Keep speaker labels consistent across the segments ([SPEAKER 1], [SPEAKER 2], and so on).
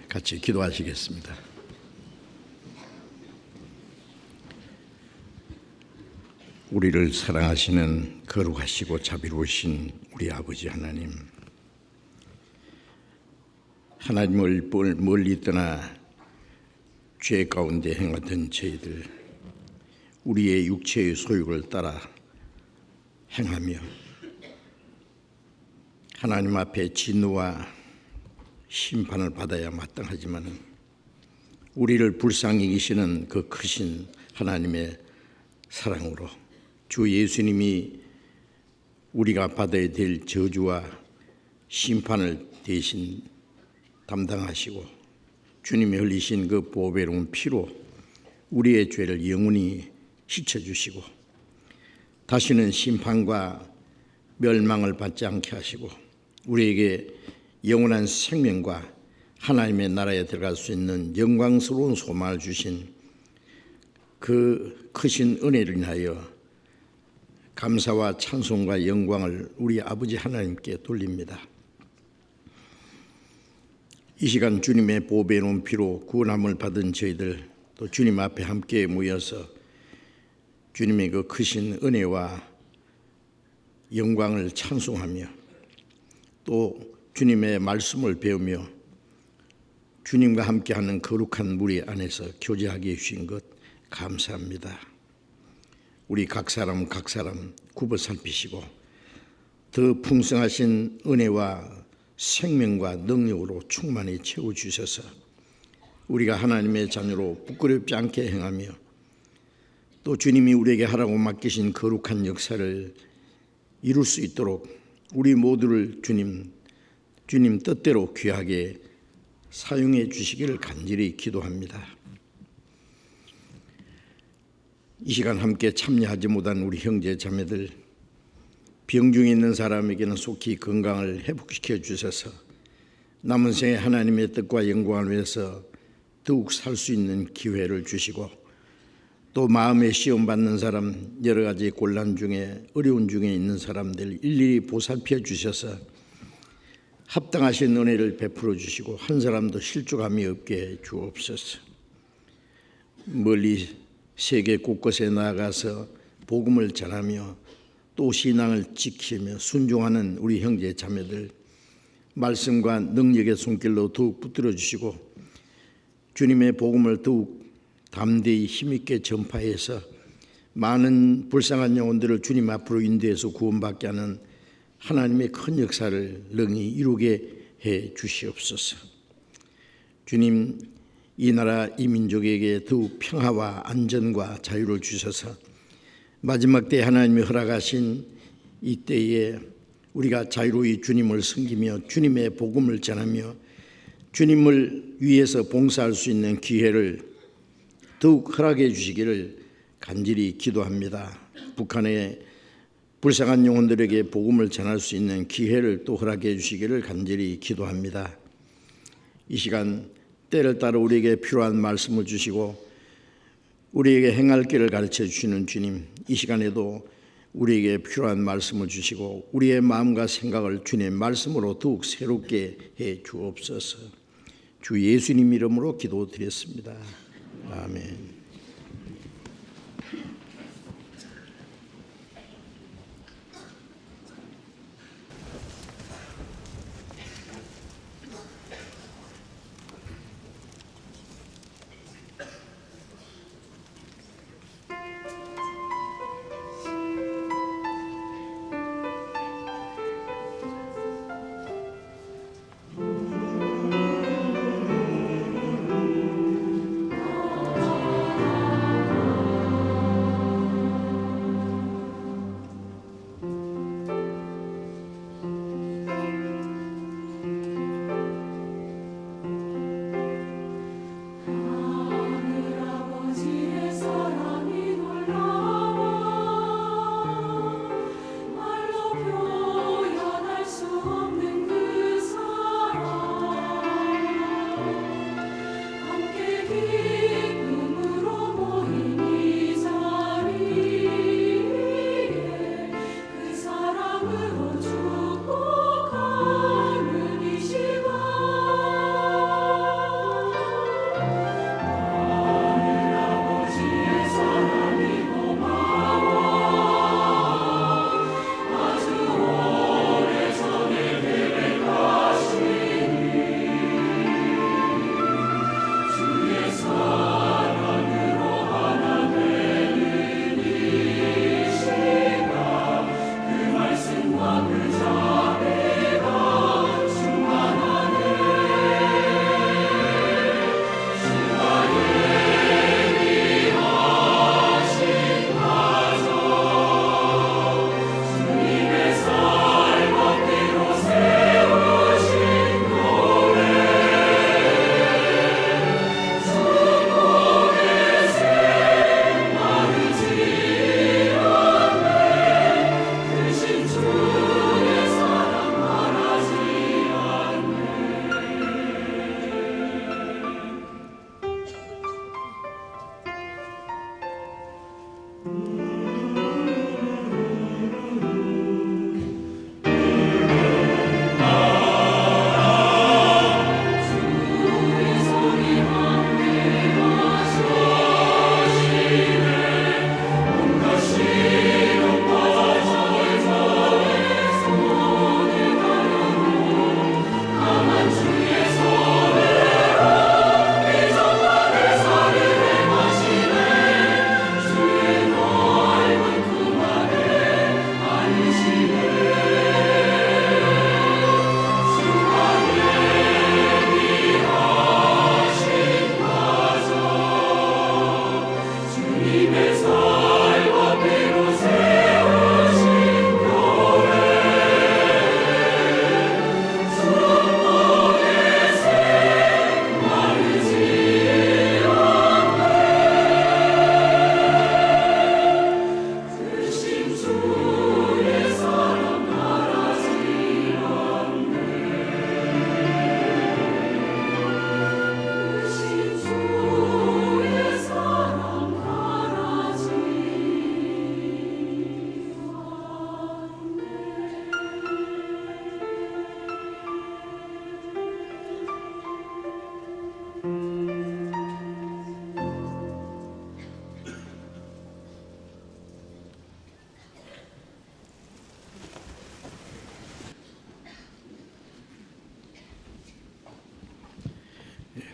[SPEAKER 1] 같이 기도하시겠습니다. 우리를 사랑하시는 거룩하시고 자비로우신 우리 아버지 하나님, 하나님을 멀리 떠나 죄 가운데 행하던 저희들, 우리의 육체의 소욕을 따라 행하며 하나님 앞에 진노와 심판을 받아야 마땅하지만 우리를 불쌍히 여기시는 그 크신 하나님의 사랑으로 주 예수님이 우리가 받아야 될 저주와 심판을 대신 담당하시고 주님이 흘리신 그 보배로운 피로 우리의 죄를 영원히 씻어주시고 다시는 심판과 멸망을 받지 않게 하시고 우리에게 영원한 생명과 하나님의 나라에 들어갈 수 있는 영광스러운 소망을 주신 그 크신 은혜를 인하여 감사와 찬송과 영광을 우리 아버지 하나님께 돌립니다. 이 시간 주님의 보배로운 피로 구원함을 받은 저희들 또 주님 앞에 함께 모여서 주님의 그 크신 은혜와 영광을 찬송하며 또 주님의 말씀을 배우며 주님과 함께하는 거룩한 무리 안에서 교제하게 해주신 것 감사합니다. 우리 각 사람 굽어 살피시고 더 풍성하신 은혜와 생명과 능력으로 충만히 채워주셔서 우리가 하나님의 자녀로 부끄럽지 않게 행하며 또 주님이 우리에게 하라고 맡기신 거룩한 역사를 이룰 수 있도록 우리 모두를 주님 뜻대로 귀하게 사용해 주시기를 간절히 기도합니다. 이 시간 함께 참여하지 못한 우리 형제 자매들, 병중에 있는 사람에게는 속히 건강을 회복시켜 주셔서 남은 생에 하나님의 뜻과 영광을 위해서 더욱 살 수 있는 기회를 주시고 또 마음에 시험받는 사람, 여러 가지 곤란 중에 어려운 중에 있는 사람들 일일이 보살펴 주셔서 합당하신 은혜를 베풀어 주시고 한 사람도 실족함이 없게 주옵소서. 멀리 세계 곳곳에 나아가서 복음을 전하며 또 신앙을 지키며 순종하는 우리 형제 자매들 말씀과 능력의 손길로 더욱 붙들어 주시고 주님의 복음을 더욱 담대히 힘있게 전파해서 많은 불쌍한 영혼들을 주님 앞으로 인도해서 구원받게 하는 하나님의 큰 역사를 능히 이루게 해 주시옵소서. 주님, 이 나라 이 민족에게 더욱 평화와 안전과 자유를 주셔서 마지막 때 하나님이 허락하신 이 때에 우리가 자유로이 주님을 섬기며 주님의 복음을 전하며 주님을 위해서 봉사할 수 있는 기회를 더욱 허락해 주시기를 간절히 기도합니다. 북한의 불쌍한 영혼들에게 복음을 전할 수 있는 기회를 또 허락해 주시기를 간절히 기도합니다. 이 시간 때를 따라 우리에게 필요한 말씀을 주시고 우리에게 행할 길을 가르쳐 주시는 주님, 이 시간에도 우리에게 필요한 말씀을 주시고 우리의 마음과 생각을 주님의 말씀으로 더욱 새롭게 해 주옵소서. 주 예수님 이름으로 기도드렸습니다. 아멘.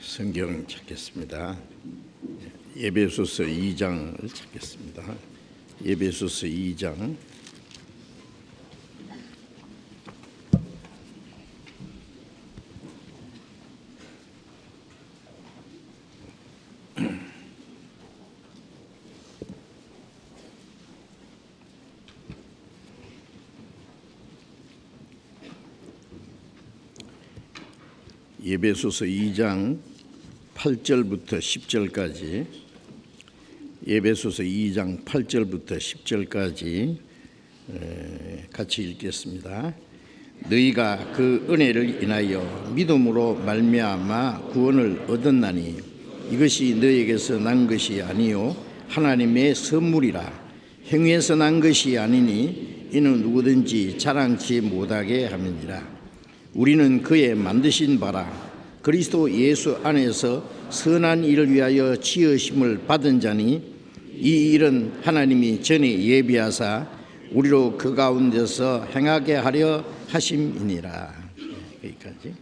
[SPEAKER 1] 성경 찾겠습니다. 에베소서 2장을 찾겠습니다. 에베소서 2장 에베소서 2장 8절부터 10절까지 에베소서 2장 8절부터 10절까지 같이 읽겠습니다. 너희가 그 은혜를 인하여 믿음으로 말미암아 구원을 얻었나니 이것이 너희에게서 난 것이 아니요 하나님의 선물이라. 행위에서 난 것이 아니니 이는 누구든지 자랑치 못하게 함이니라. 우리는 그의 만드신 바라 그리스도 예수 안에서 선한 일을 위하여 지으심을 받은 자니 이 일은 하나님이 전에 예비하사 우리로 그 가운데서 행하게 하려 하심이니라. 여기까지.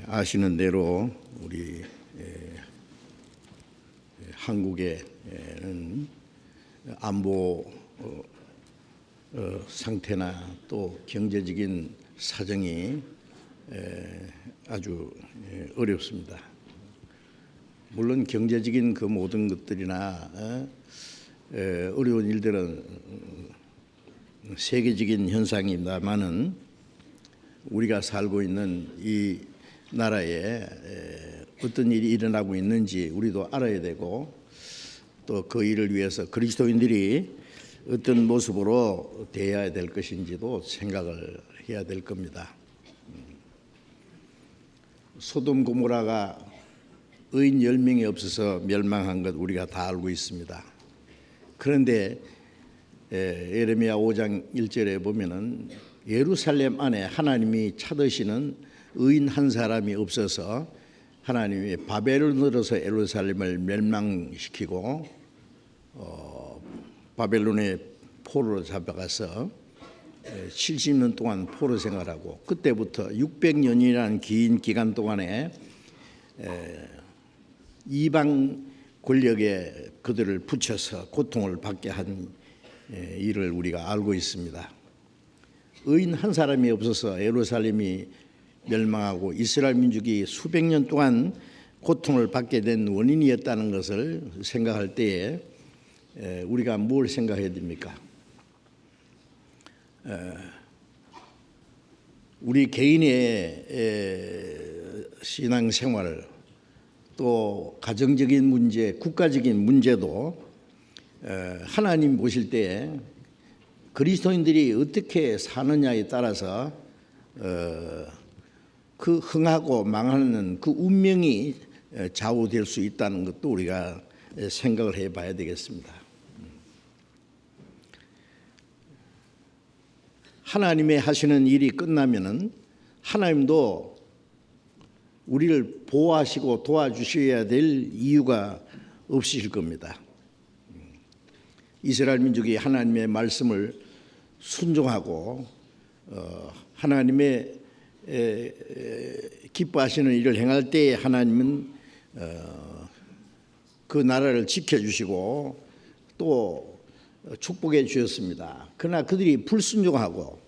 [SPEAKER 1] 아시는 대로 우리 한국에는 안보 상태나 또 경제적인 사정이 아주 어렵습니다. 물론 경제적인 그 모든 것들이나 어려운 일들은 세계적인 현상입니다마는 우리가 살고 있는 이 나라에 어떤 일이 일어나고 있는지 우리도 알아야 되고 또 그 일을 위해서 그리스도인들이 어떤 모습으로 대해야 될 것인지도 생각을 해야 될 겁니다. 소돔 고모라가 의인 10명이 없어서 멸망한 것 우리가 다 알고 있습니다. 그런데 예레미야 5장 1절에 보면은 예루살렘 안에 하나님이 찾으시는 의인 한 사람이 없어서 하나님이 바벨론으로서 예루살렘을 멸망시키고 바벨론의 포로로 잡아가서 70년 동안 포로 생활하고 그때부터 600년이라는 긴 기간 동안에 이방 권력에 그들을 붙여서 고통을 받게 한 일을 우리가 알고 있습니다. 의인 한 사람이 없어서 예루살렘이 멸망하고 이스라엘 민족이 수백 년 동안 고통을 받게 된 원인이었다는 것을 생각할 때에 우리가 뭘 생각해야 됩니까? 우리 개인의 신앙생활 또 가정적인 문제, 국가적인 문제도 하나님 보실 때 그리스도인들이 어떻게 사느냐에 따라서 그 흥하고 망하는 그 운명이 좌우될 수 있다는 것도 우리가 생각을 해봐야 되겠습니다. 하나님의 하시는 일이 끝나면은 하나님도 우리를 보호하시고 도와주셔야 될 이유가 없으실 겁니다. 이스라엘 민족이 하나님의 말씀을 순종하고 하나님의 기뻐하시는 일을 행할 때에 하나님은 그 나라를 지켜주시고 또 축복해 주셨습니다. 그러나 그들이 불순종하고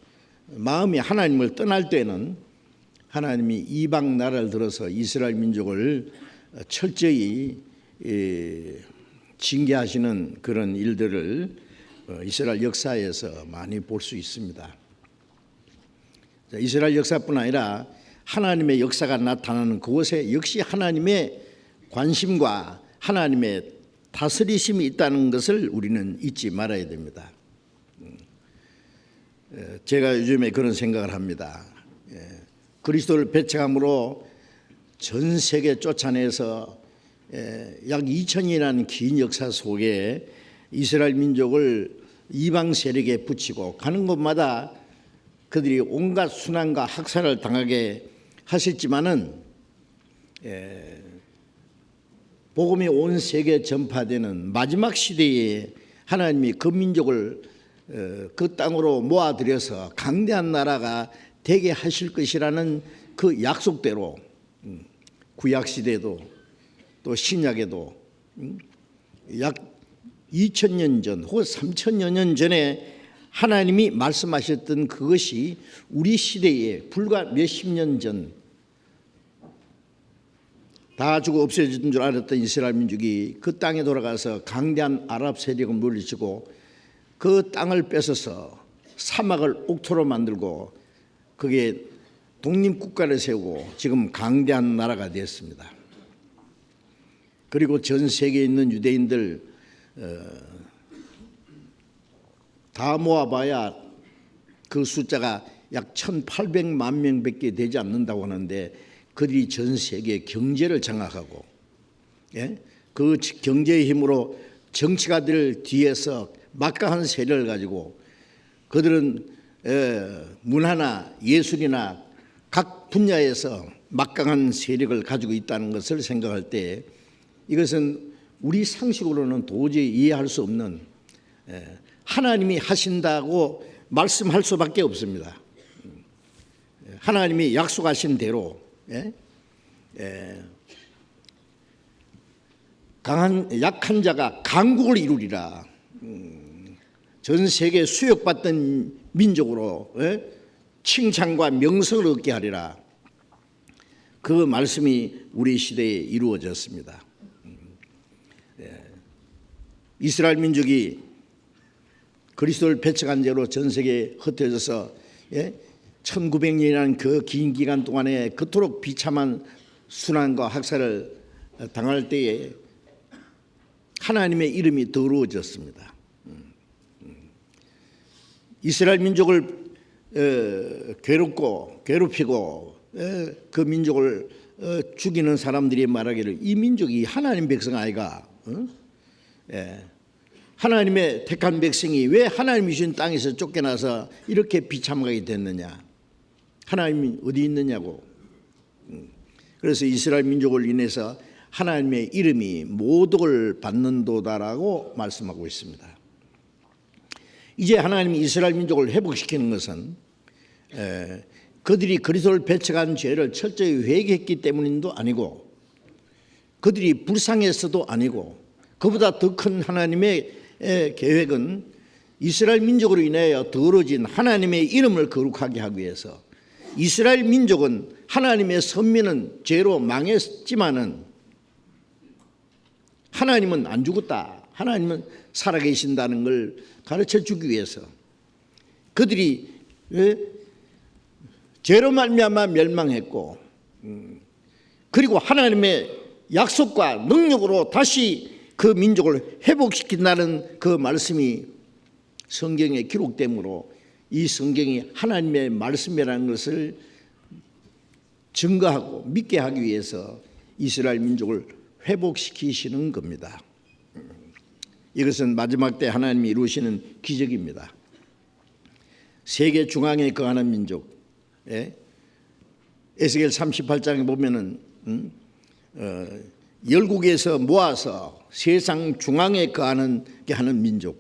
[SPEAKER 1] 마음이 하나님을 떠날 때는 하나님이 이방 나라를 들어서 이스라엘 민족을 철저히 징계하시는 그런 일들을 이스라엘 역사에서 많이 볼 수 있습니다. 이스라엘 역사뿐 아니라 하나님의 역사가 나타나는 그곳에 역시 하나님의 관심과 하나님의 다스리심이 있다는 것을 우리는 잊지 말아야 됩니다. 제가 요즘에 그런 생각을 합니다. 그리스도를 배척함으로 전 세계 쫓아내서 약 2000년이라는 긴 역사 속에 이스라엘 민족을 이방 세력에 붙이고 가는 곳마다 그들이 온갖 순환과 학살을 당하게 하셨지만은 복음이 온 세계에 전파되는 마지막 시대에 하나님이 그 민족을 그 땅으로 모아들여서 강대한 나라가 되게 하실 것이라는 그 약속대로 구약시대도 또 신약에도 약 2000년 전 혹은 3000여 년 전에 하나님이 말씀하셨던 그것이 우리 시대에 불과 몇십 년 전 다 죽어 없어진 줄 알았던 이스라엘 민족이 그 땅에 돌아가서 강대한 아랍 세력을 물리치고 그 땅을 뺏어서 사막을 옥토로 만들고 그게 독립국가를 세우고 지금 강대한 나라가 되었습니다. 그리고 전 세계에 있는 유대인들 다 모아봐야 그 숫자가 약 1800만 명밖에 되지 않는다고 하는데 그들이 전 세계 경제를 장악하고 그 경제의 힘으로 정치가들 뒤에서 막강한 세력을 가지고 그들은 문화나 예술이나 각 분야에서 막강한 세력을 가지고 있다는 것을 생각할 때 이것은 우리 상식으로는 도저히 이해할 수 없는 하나님이 하신다고 말씀할 수밖에 없습니다. 하나님이 약속하신 대로 약한 자가 강국을 이루리라. 전 세계 수역받던 민족으로 칭찬과 명성을 얻게 하리라. 그 말씀이 우리 시대에 이루어졌습니다. 이스라엘 민족이 그리스도를 배척한 죄로 전 세계에 흩어져서 1900년이라는 그 긴 기간 동안에 그토록 비참한 순환과 학살을 당할 때에 하나님의 이름이 더러워졌습니다. 이스라엘 민족을 괴롭히고 그 민족을 죽이는 사람들이 말하기를 이 민족이 하나님 백성 아이가 하나님의 택한 백성이 왜 하나님이 주신 땅에서 쫓겨나서 이렇게 비참하게 됐느냐, 하나님이 어디 있느냐고. 그래서 이스라엘 민족을 인해서 하나님의 이름이 모독을 받는도다라고 말씀하고 있습니다. 이제 하나님이 이스라엘 민족을 회복시키는 것은 그들이 그리스도를 배척한 죄를 철저히 회개했기 때문도 아니고 그들이 불쌍해서도 아니고 그보다 더 큰 하나님의 계획은 이스라엘 민족으로 인하여 더러워진 하나님의 이름을 거룩하게 하기 위해서 이스라엘 민족은 하나님의 선민은 죄로 망했지만은 하나님은 안 죽었다. 하나님은 살아계신다는 걸 가르쳐 주기 위해서 그들이 죄로 말미암아 멸망했고 그리고 하나님의 약속과 능력으로 다시 그 민족을 회복시킨다는 그 말씀이 성경에 기록되므로 이 성경이 하나님의 말씀이라는 것을 증거하고 믿게 하기 위해서 이스라엘 민족을 회복시키시는 겁니다. 이것은 마지막 때 하나님이 이루시는 기적입니다. 세계 중앙에 거하는 민족, 에스겔 38장에 보면은 열국에서 모아서 세상 중앙에 거하는 게 하는 민족,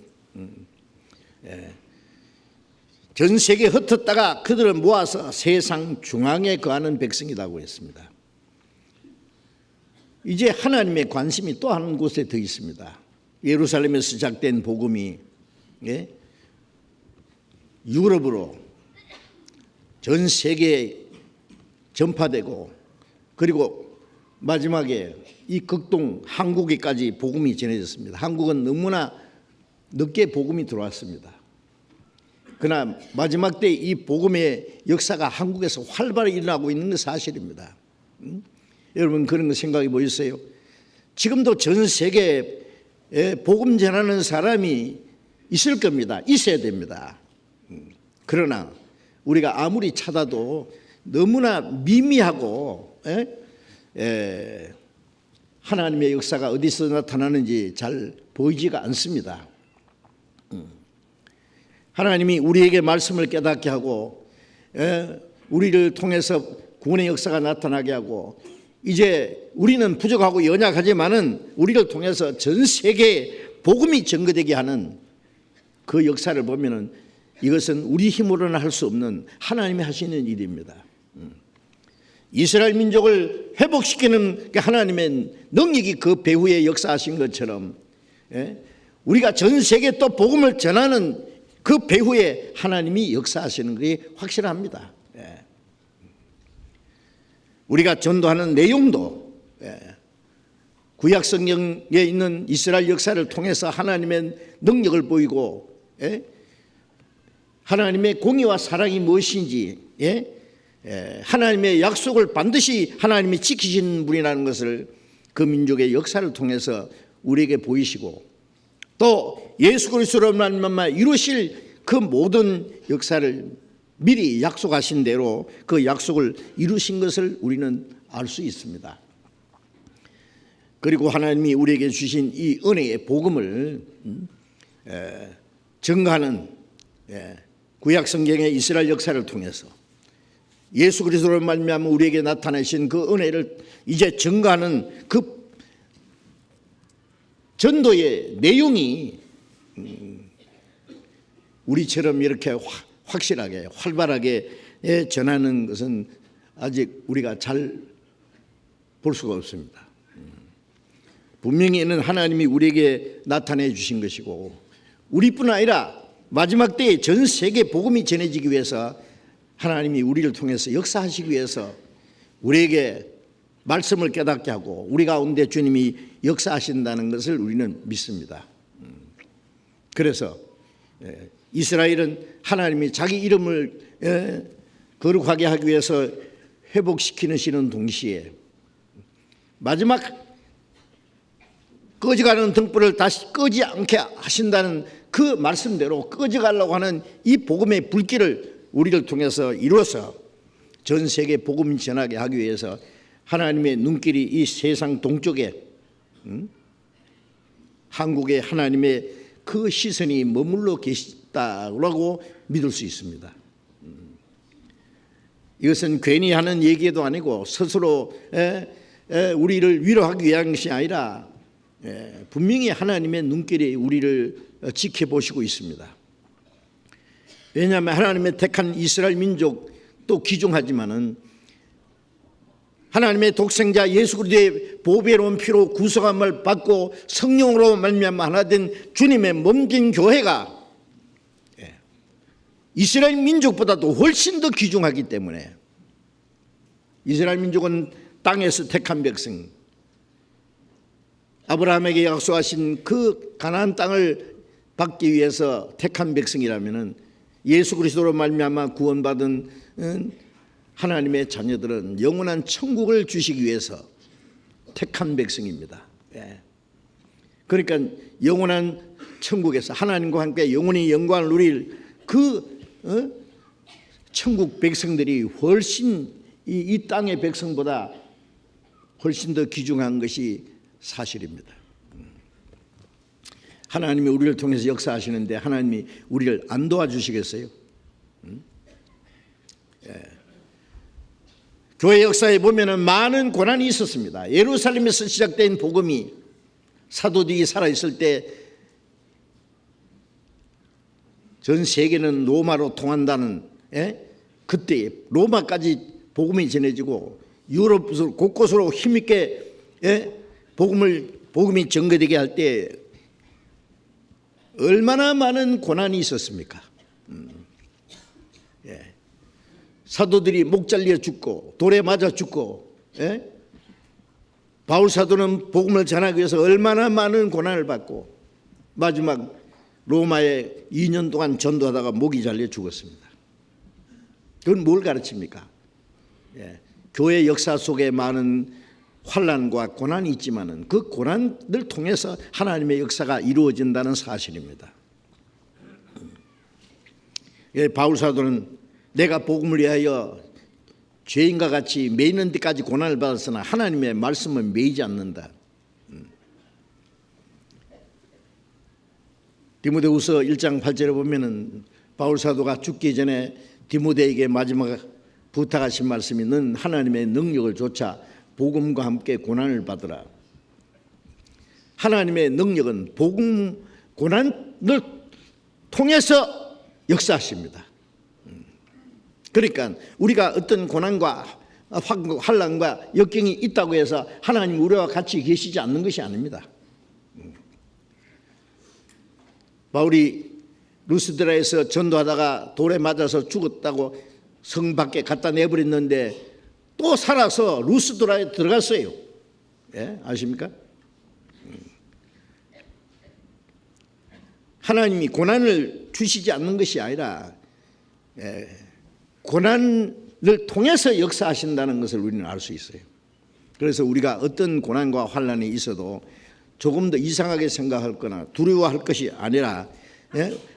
[SPEAKER 1] 전 세계에 흩었다가 그들을 모아서 세상 중앙에 거하는 백성이라고 했습니다. 이제 하나님의 관심이 또 한 곳에 더 있습니다. 예루살렘에서 시작된 복음이 유럽으로 전 세계에 전파되고 그리고 마지막에 이 극동 한국에까지 복음이 전해졌습니다. 한국은 너무나 늦게 복음이 들어왔습니다. 그러나 마지막 때 이 복음의 역사가 한국에서 활발히 일어나고 있는 건 사실입니다. 여러분 그런 거 생각해 보셨어요? 지금도 전 세계에 복음 전하는 사람이 있을 겁니다. 있어야 됩니다. 그러나 우리가 아무리 찾아도 너무나 미미하고 하나님의 역사가 어디서 나타나는지 잘 보이지가 않습니다. 하나님이 우리에게 말씀을 깨닫게 하고 우리를 통해서 구원의 역사가 나타나게 하고 이제 우리는 부족하고 연약하지만은 우리를 통해서 전 세계에 복음이 증거되게 하는 그 역사를 보면은 이것은 우리 힘으로는 할 수 없는 하나님이 하시는 일입니다. 이스라엘 민족을 회복시키는 하나님의 능력이 그 배후에 역사하신 것처럼 우리가 전 세계에 또 복음을 전하는 그 배후에 하나님이 역사하시는 것이 확실합니다. 우리가 전도하는 내용도 구약 성경에 있는 이스라엘 역사를 통해서 하나님의 능력을 보이고 하나님의 공의와 사랑이 무엇인지 하나님의 약속을 반드시 하나님이 지키시는 분이라는 것을 그 민족의 역사를 통해서 우리에게 보이시고 또 예수 그리스도로 말미암아 이루실 그 모든 역사를 미리 약속하신 대로 그 약속을 이루신 것을 우리는 알 수 있습니다. 그리고 하나님이 우리에게 주신 이 은혜의 복음을 증거하는 구약 성경의 이스라엘 역사를 통해서 예수 그리스도로 말미암아 우리에게 나타내신 그 은혜를 이제 증거하는 그 전도의 내용이 우리처럼 이렇게 확실하게 활발하게 전하는 것은 아직 우리가 잘 볼 수가 없습니다. 분명히 이는 하나님이 우리에게 나타내 주신 것이고 우리뿐 아니라 마지막 때에 전 세계 복음이 전해지기 위해서 하나님이 우리를 통해서 역사하시기 위해서 우리에게 말씀을 깨닫게 하고 우리 가운데 주님이 역사하신다는 것을 우리는 믿습니다. 그래서 이스라엘은 하나님이 자기 이름을 거룩하게 하기 위해서 회복시키시는 동시에 마지막 꺼져가는 등불을 다시 끄지 않게 하신다는 그 말씀대로 꺼져가려고 하는 이 복음의 불길을 우리를 통해서 이루어서 전 세계 복음 전하게 하기 위해서 하나님의 눈길이 이 세상 동쪽에 한국에 하나님의 그 시선이 머물러 계시다고 믿을 수 있습니다. 이것은 괜히 하는 얘기도 아니고 스스로 우리를 위로하기 위한 것이 아니라 분명히 하나님의 눈길이 우리를 지켜보시고 있습니다. 왜냐하면 하나님의 택한 이스라엘 민족도 귀중하지만은 하나님의 독생자 예수 그리스도의 보배로운 피로 구속함을 받고 성령으로 말미암아 하나 된 주님의 몸된 교회가 이스라엘 민족보다도 훨씬 더 귀중하기 때문에 이스라엘 민족은 땅에서 택한 백성, 아브라함에게 약속하신 그 가나안 땅을 받기 위해서 택한 백성이라면은 예수 그리스도로 말미암아 구원받은 하나님의 자녀들은 영원한 천국을 주시기 위해서 택한 백성입니다. 그러니까 영원한 천국에서 하나님과 함께 영원히 영광을 누릴 그 천국 백성들이 훨씬 이 땅의 백성보다 훨씬 더 귀중한 것이 사실입니다. 하나님이 우리를 통해서 역사하시는데 하나님이 우리를 안 도와주시겠어요? 교회 역사에 보면은 많은 고난이 있었습니다. 예루살렘에서 시작된 복음이 사도들이 살아있을 때 전 세계는 로마로 통한다는 그때 로마까지 복음이 전해지고 유럽 곳곳으로 힘있게 복음이 전거되게 할 때 얼마나 많은 고난이 있었습니까? 사도들이 목 잘려 죽고 돌에 맞아 죽고 바울 사도는 복음을 전하기 위해서 얼마나 많은 고난을 받고 마지막 로마에 2년 동안 전도하다가 목이 잘려 죽었습니다. 그건 뭘 가르칩니까? 교회 역사 속에 많은 환난과 고난이 있지만은 그 고난을 통해서 하나님의 역사가 이루어진다는 사실입니다. 바울 사도는 내가 복음을 위하여 죄인과 같이 매이는 데까지 고난을 받았으나 하나님의 말씀은 매이지 않는다. 디모데후서 1장 8절에 보면은 바울 사도가 죽기 전에 디모데에게 마지막 부탁하신 말씀이 는 하나님의 능력을 조차 복음과 함께 고난을 받으라. 하나님의 능력은 복음 고난을 통해서 역사하십니다. 그러니까 우리가 어떤 고난과 환난과 역경이 있다고 해서 하나님 우리와 같이 계시지 않는 것이 아닙니다. 바울이 루스드라에서 전도하다가 돌에 맞아서 죽었다고 성 밖에 갖다 내버렸는데 또 살아서 루스드라에 들어갔어요. 예? 아십니까? 하나님이 고난을 주시지 않는 것이 아니라 고난을 통해서 역사하신다는 것을 우리는 알 수 있어요. 그래서 우리가 어떤 고난과 환난이 있어도 조금 더 이상하게 생각할 거나 두려워할 것이 아니라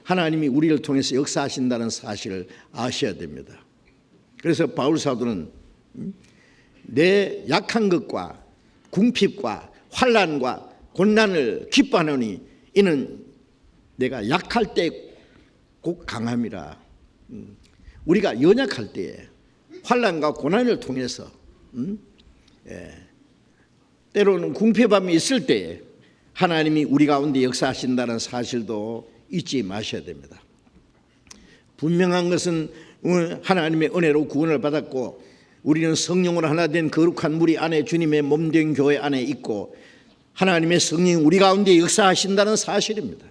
[SPEAKER 1] 하나님이 우리를 통해서 역사하신다는 사실을 아셔야 됩니다. 그래서 바울 사도는 내 약한 것과 궁핍과 환난과 곤난을 기뻐하노니 이는 내가 약할 때 곧 강함이라. 우리가 연약할 때에 환난과 고난을 통해서 때로는 궁핍함이 있을 때에 하나님이 우리 가운데 역사하신다는 사실도 잊지 마셔야 됩니다. 분명한 것은 하나님의 은혜로 구원을 받았고 우리는 성령으로 하나 된 거룩한 무리 안에 주님의 몸된 교회 안에 있고 하나님의 성령이 우리 가운데 역사하신다는 사실입니다.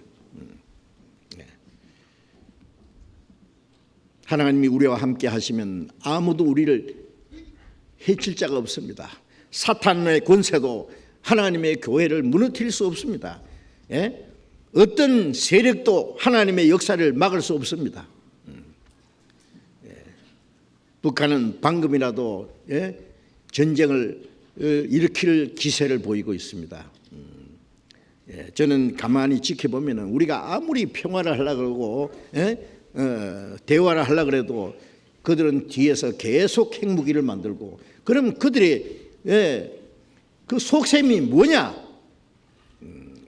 [SPEAKER 1] 하나님이 우리와 함께 하시면 아무도 우리를 해칠 자가 없습니다. 사탄의 권세도 하나님의 교회를 무너뜨릴 수 없습니다. 어떤 세력도 하나님의 역사를 막을 수 없습니다. 북한은 방금이라도 전쟁을 일으킬 기세를 보이고 있습니다. 저는 가만히 지켜보면 우리가 아무리 평화를 하려고 그러고 대화를 하려고 해도 그들은 뒤에서 계속 핵무기를 만들고 그럼 그들의 그 속셈이 뭐냐?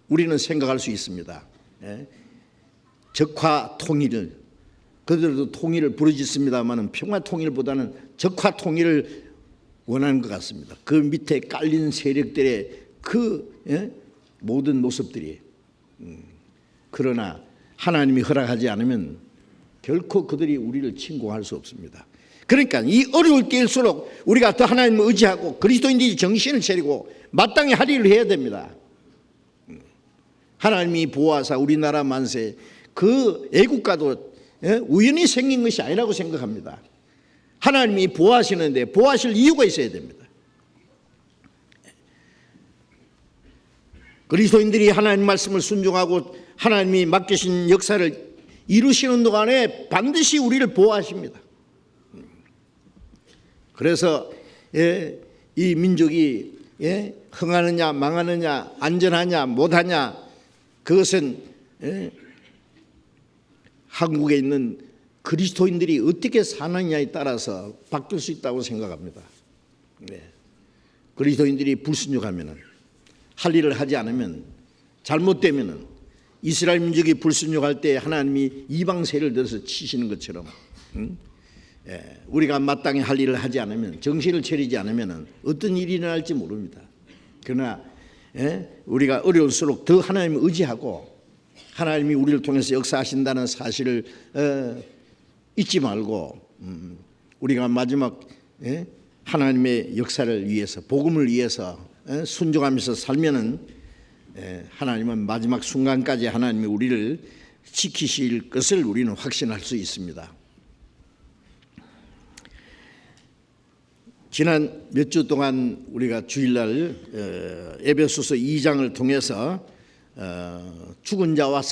[SPEAKER 1] 우리는 생각할 수 있습니다. 적화 통일을 그들도 통일을 부르짖습니다만 평화 통일보다는 적화 통일을 원하는 것 같습니다. 그 밑에 깔린 세력들의 그 모든 모습들이 그러나 하나님이 허락하지 않으면 결코 그들이 우리를 침공할 수 없습니다. 그러니까 이 어려울 때일수록 우리가 더 하나님을 의지하고 그리스도인들이 정신을 차리고 마땅히 할 일을 해야 됩니다. 하나님이 보호하사 우리나라 만세 그 애국가도 우연히 생긴 것이 아니라고 생각합니다. 하나님이 보호하시는데 보호하실 이유가 있어야 됩니다. 그리스도인들이 하나님 말씀을 순종하고 하나님이 맡기신 역사를 이루시는 동안에 반드시 우리를 보호하십니다. 그래서 이 민족이 흥하느냐 망하느냐 안전하냐 못하냐 그것은 한국에 있는 그리스도인들이 어떻게 사느냐에 따라서 바뀔 수 있다고 생각합니다. 그리스도인들이 불순종하면 할 일을 하지 않으면 잘못되면 이스라엘 민족이 불순종할 때 하나님이 이방세를 들어서 치시는 것처럼 우리가 마땅히 할 일을 하지 않으면 정신을 차리지 않으면 어떤 일이 일어날지 모릅니다. 그러나 우리가 어려울수록 더 하나님을 의지하고 하나님이 우리를 통해서 역사하신다는 사실을 잊지 말고 우리가 마지막 하나님의 역사를 위해서 복음을 위해서 순종하면서 살면은 하나님은 마지막 순간까지 하나님이 우리를 지키실 것을 우리는 확신할 수 있습니다. 지난 몇 주 동안 우리가 주일날 에베소서 2장을 통해서 죽은 자와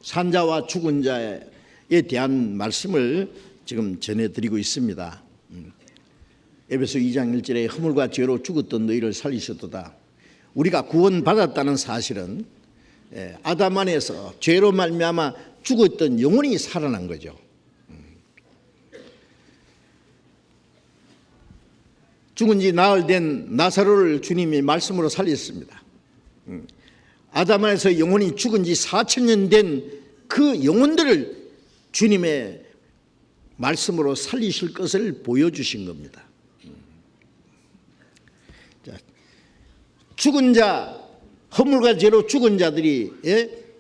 [SPEAKER 1] 산자와 죽은 자에 대한 말씀을 지금 전해드리고 있습니다. 에베소 2장 1절에 허물과 죄로 죽었던 너희를 살리셨도다. 우리가 구원받았다는 사실은 아담 안에서 죄로 말미암아 죽었던 영혼이 살아난 거죠. 죽은 지 나흘 된 나사로를 주님이 말씀으로 살렸습니다. 아담 안에서 영혼이 죽은 지 4,000년 된 그 영혼들을 주님의 말씀으로 살리실 것을 보여주신 겁니다. 죽은 자, 허물과 죄로 죽은 자들이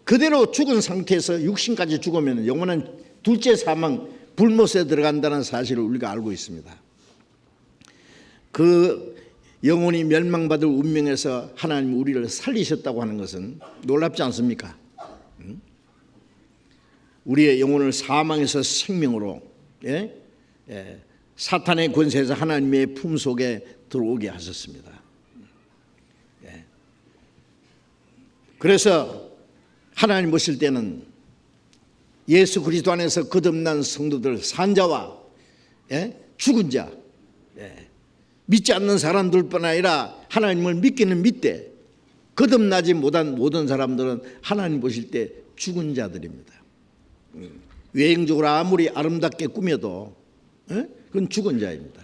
[SPEAKER 1] 그대로 죽은 상태에서 육신까지 죽으면 영원한 둘째 사망, 불못에 들어간다는 사실을 우리가 알고 있습니다. 그 영혼이 멸망받을 운명에서 하나님 우리를 살리셨다고 하는 것은 놀랍지 않습니까? 우리의 영혼을 사망에서 생명으로, 사탄의 권세에서 하나님의 품속에 들어오게 하셨습니다. 그래서 하나님 보실 때는 예수 그리스도 안에서 거듭난 성도들, 산자와 죽은 자, 믿지 않는 사람들뿐 아니라 하나님을 믿기는 믿되 거듭나지 못한 모든 사람들은 하나님 보실 때 죽은 자들입니다. 외형적으로 아무리 아름답게 꾸며도 그건 죽은 자입니다.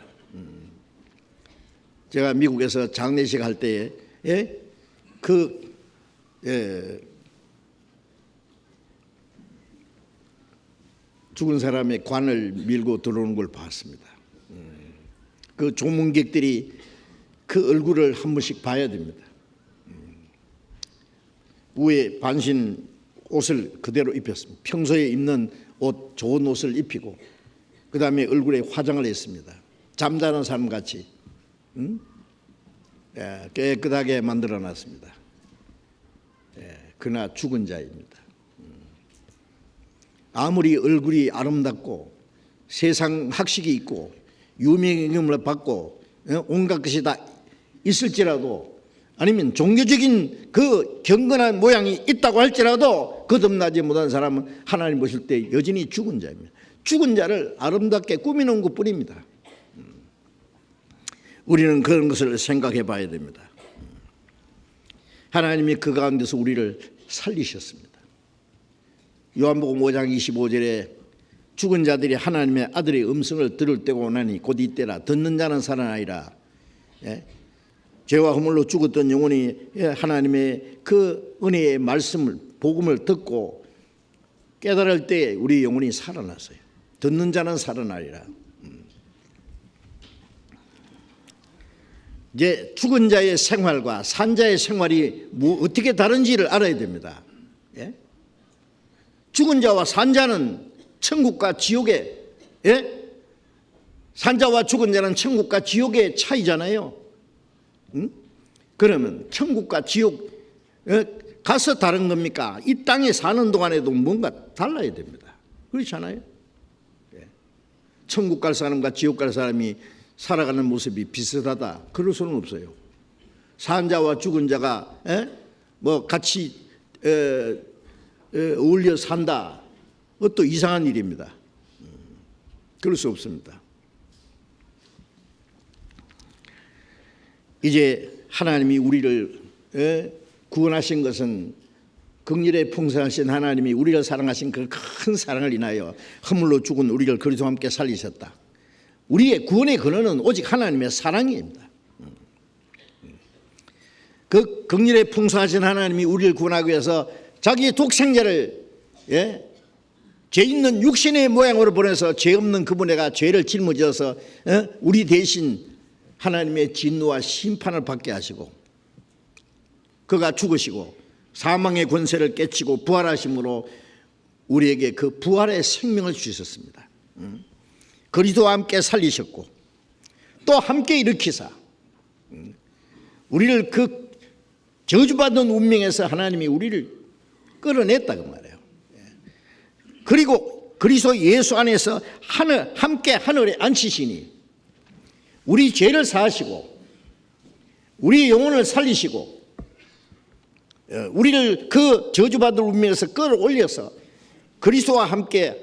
[SPEAKER 1] 제가 미국에서 장례식 할 때에 죽은 사람의 관을 밀고 들어오는 걸 봤습니다. 그 조문객들이 그 얼굴을 한 번씩 봐야 됩니다. 위에 반신 옷을 그대로 입혔습니다. 평소에 입는 옷, 좋은 옷을 입히고 그 다음에 얼굴에 화장을 했습니다. 잠자는 사람같이 깨끗하게 만들어놨습니다. 그러나 죽은 자입니다. 아무리 얼굴이 아름답고 세상 학식이 있고 유명임을 받고 온갖 것이 다 있을지라도, 아니면 종교적인 그 경건한 모양이 있다고 할지라도 거듭나지 못한 사람은 하나님 보실 때 여전히 죽은 자입니다. 죽은 자를 아름답게 꾸미는 것뿐입니다. 우리는 그런 것을 생각해 봐야 됩니다. 하나님이 그 가운데서 우리를 살리셨습니다. 요한복음 5장 25절에 죽은 자들이 하나님의 아들의 음성을 들을 때가 오나니 곧 이때라. 듣는 자는 살아나리라. 죄와 허물로 죽었던 영혼이 하나님의 그 은혜의 말씀을, 복음을 듣고 깨달을 때 우리 영혼이 살아났어요. 듣는 자는 살아나리라. 이제 죽은 자의 생활과 산자의 생활이 어떻게 다른지를 알아야 됩니다. 죽은 자와 산자는 천국과 지옥의, 산자와 죽은 자는 천국과 지옥의 차이잖아요. 그러면 천국과 지옥 가서 다른 겁니까? 이 땅에 사는 동안에도 뭔가 달라야 됩니다. 그렇잖아요. 천국 갈 사람과 지옥 갈 사람이 살아가는 모습이 비슷하다, 그럴 수는 없어요. 산자와 죽은 자가 뭐 같이 어울려 산다, 그것도 이상한 일입니다. 그럴 수 없습니다. 이제 하나님이 우리를 구원하신 것은 긍휼에 풍성하신 하나님이 우리를 사랑하신 그 큰 사랑을 인하여 허물로 죽은 우리를 그리스도와 함께 살리셨다. 우리의 구원의 근원은 오직 하나님의 사랑입니다. 그 긍휼에 풍성하신 하나님이 우리를 구원하기 위해서 자기의 독생자를 죄 있는 육신의 모양으로 보내서 죄 없는 그분에게 죄를 짊어져서 우리 대신 하나님의 진노와 심판을 받게 하시고, 그가 죽으시고 사망의 권세를 깨치고 부활하심으로 우리에게 그 부활의 생명을 주셨습니다. 그리스도와 함께 살리셨고 또 함께 일으키사 우리를 그 저주받은 운명에서 하나님이 우리를 끌어냈다고 말해요. 그리고 그리스도 예수 안에서 함께 하늘에 앉히시니 우리 죄를 사하시고 우리 영혼을 살리시고 우리를 그 저주받을 운명에서 끌어올려서 그리스도와 함께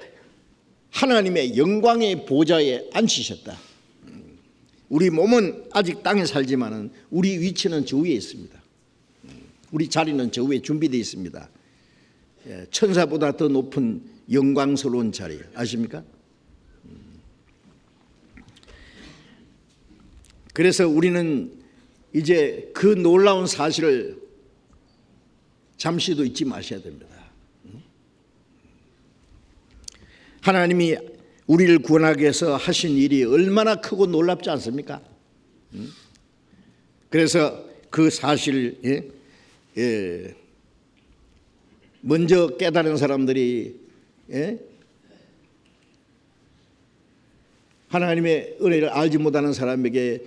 [SPEAKER 1] 하나님의 영광의 보좌에 앉히셨다. 우리 몸은 아직 땅에 살지만은 우리 위치는 저 위에 있습니다. 우리 자리는 저 위에 준비되어 있습니다. 천사보다 더 높은 영광스러운 자리, 아십니까? 그래서 우리는 이제 그 놀라운 사실을 잠시도 잊지 마셔야 됩니다. 하나님이 우리를 구원하기 위해서 하신 일이 얼마나 크고 놀랍지 않습니까? 그래서 그 사실을 먼저 깨달은 사람들이 하나님의 은혜를 알지 못하는 사람에게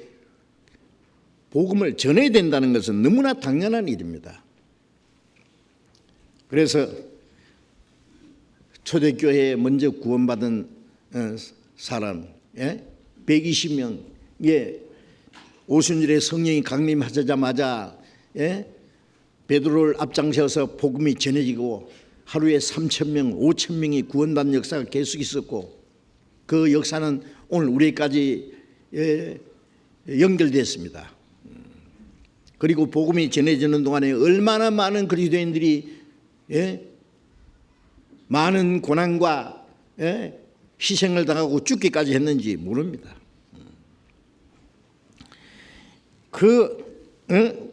[SPEAKER 1] 복음을 전해야 된다는 것은 너무나 당연한 일입니다. 그래서 초대교회에 먼저 구원받은 사람 120명의 오순절에 성령이 강림하자마자 베드로를 앞장서서 복음이 전해지고 하루에 3,000명, 5,000명이 구원받는 역사가 계속 있었고 그 역사는 오늘 우리까지 연결됐습니다. 그리고 복음이 전해지는 동안에 얼마나 많은 그리스도인들이 많은 고난과 희생을 당하고 죽기까지 했는지 모릅니다.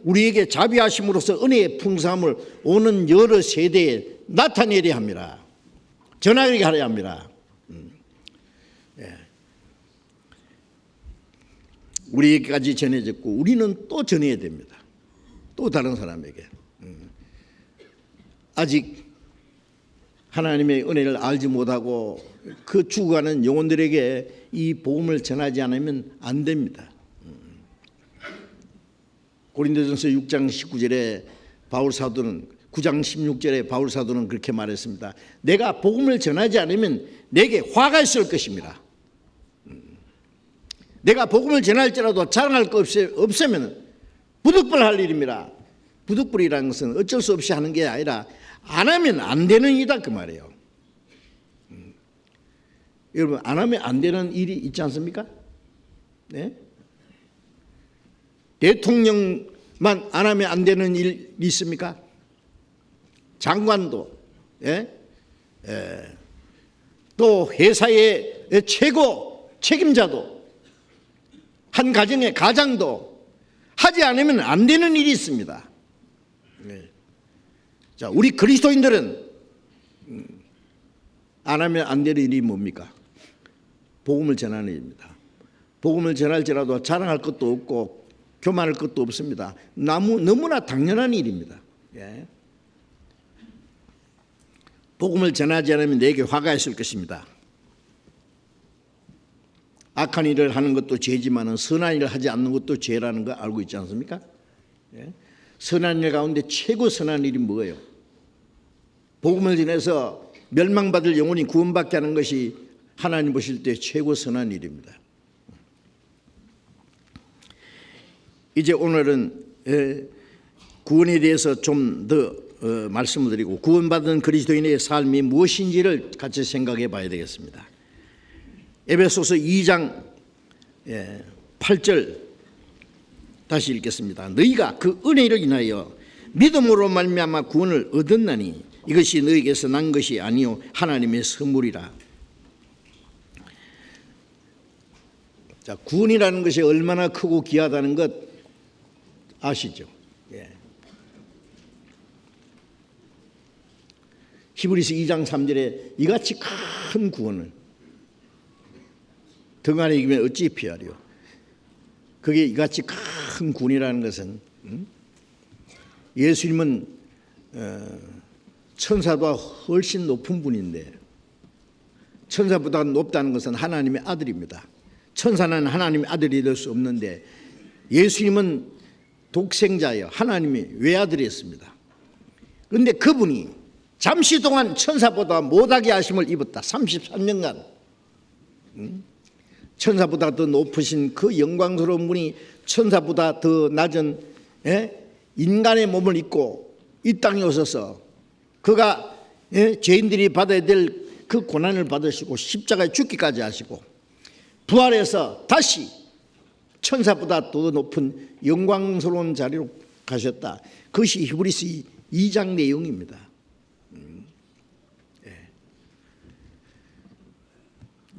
[SPEAKER 1] 우리에게 자비하심으로써 은혜의 풍성함을 오는 여러 세대에 나타내야 합니다. 전하게 하려 합니다. 우리에게까지 전해졌고 우리는 또 전해야 됩니다. 또 다른 사람에게. 아직 하나님의 은혜를 알지 못하고 그 죽어가는 영혼들에게 이 복음을 전하지 않으면 안 됩니다. 고린도전서 6장 19절에 바울 사도는 9장 16절에 바울 사도는 그렇게 말했습니다. 내가 복음을 전하지 않으면 내게 화가 있을 것입니다. 내가 복음을 전할지라도 자랑할 것 없으면 부득불할 일입니다. 부득불이라는 것은 어쩔 수 없이 하는 게 아니라 안 하면 안 되는 일이다 그 말이에요. 여러분 안 하면 안 되는 일이 있지 않습니까? 네? 대통령만 안 하면 안 되는 일이 있습니까? 장관도 또 회사의 최고 책임자도 한 가정의 가장도 하지 않으면 안 되는 일이 있습니다. 자, 우리 그리스도인들은 안 하면 안 되는 일이 뭡니까? 복음을 전하는 일입니다. 복음을 전할지라도 자랑할 것도 없고 교만할 것도 없습니다. 너무나 당연한 일입니다. 복음을 전하지 않으면 내게 화가 있을 것입니다. 악한 일을 하는 것도 죄지만은 선한 일을 하지 않는 것도 죄라는 거 알고 있지 않습니까? 선한 일 가운데 최고 선한 일이 뭐예요? 복음을 전해서 멸망받을 영혼이 구원받게 하는 것이 하나님 보실 때 최고 선한 일입니다. 이제 오늘은 구원에 대해서 좀 더 말씀을 드리고 구원받은 그리스도인의 삶이 무엇인지를 같이 생각해 봐야 되겠습니다. 에베소서 2장 8절 다시 읽겠습니다. 너희가 그 은혜를 인하여 믿음으로 말미암아 구원을 얻었나니 이것이 너희에게서 난 것이 아니요 하나님의 선물이라. 자, 구원이라는 것이 얼마나 크고 귀하다는 것 아시죠? 히브리서 2장 3절에 이같이 큰 구원을 등한에 이기면 어찌 피하리요. 그게 이같이 큰 구원이라는 것은 예수님은 천사보다 훨씬 높은 분인데 천사보다 높다는 것은 하나님의 아들입니다. 천사는 하나님의 아들이 될 수 없는데 예수님은 독생자예요. 하나님의 외아들이었습니다. 그런데 그분이 잠시 동안 천사보다 못하게 하심을 입었다. 33년간 천사보다 더 높으신 그 영광스러운 분이 천사보다 더 낮은 인간의 몸을 입고 이 땅에 오셔서 그가 죄인들이 받아야 될 그 고난을 받으시고 십자가에 죽기까지 하시고 부활해서 다시 천사보다 더 높은 영광스러운 자리로 가셨다. 그것이 히브리서 2장 내용입니다.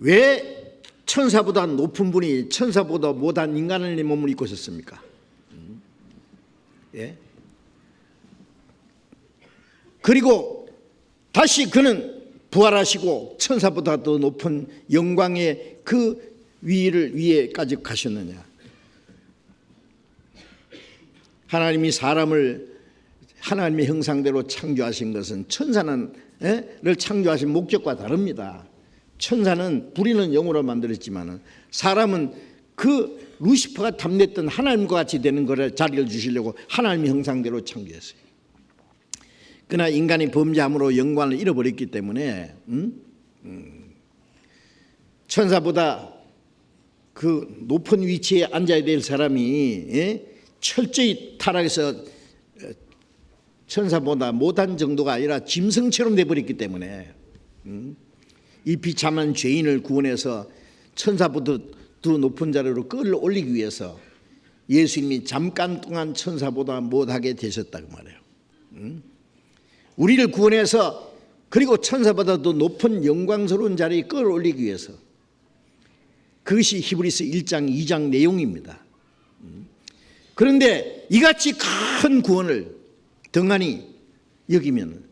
[SPEAKER 1] 왜 천사보다 높은 분이 천사보다 못한 인간의 몸을 입고 있었습니까? 그리고 다시 그는 부활하시고 천사보다 더 높은 영광의 그 위에까지 가셨느냐? 하나님이 사람을 하나님의 형상대로 창조하신 것은 천사는 를 창조하신 목적과 다릅니다. 천사는 불의는 영으로 만들었지만 사람은 그 루시퍼가 탐냈던 하나님과 같이 되는 것을 자리를 주시려고 하나님의 형상대로 창조했어요. 그러나 인간이 범죄함으로 영광을 잃어버렸기 때문에 천사보다 그 높은 위치에 앉아야 될 사람이 철저히 타락해서 천사보다 못한 정도가 아니라 짐승처럼 돼버렸기 때문에 이 비참한 죄인을 구원해서 천사보다 더 높은 자리로 끌어올리기 위해서 예수님이 잠깐 동안 천사보다 못하게 되셨다고 말해요. 우리를 구원해서 그리고 천사보다 더 높은 영광스러운 자리에 끌어올리기 위해서, 그것이 히브리서 1장 2장 내용입니다. 그런데 이같이 큰 구원을 등한히 여기면,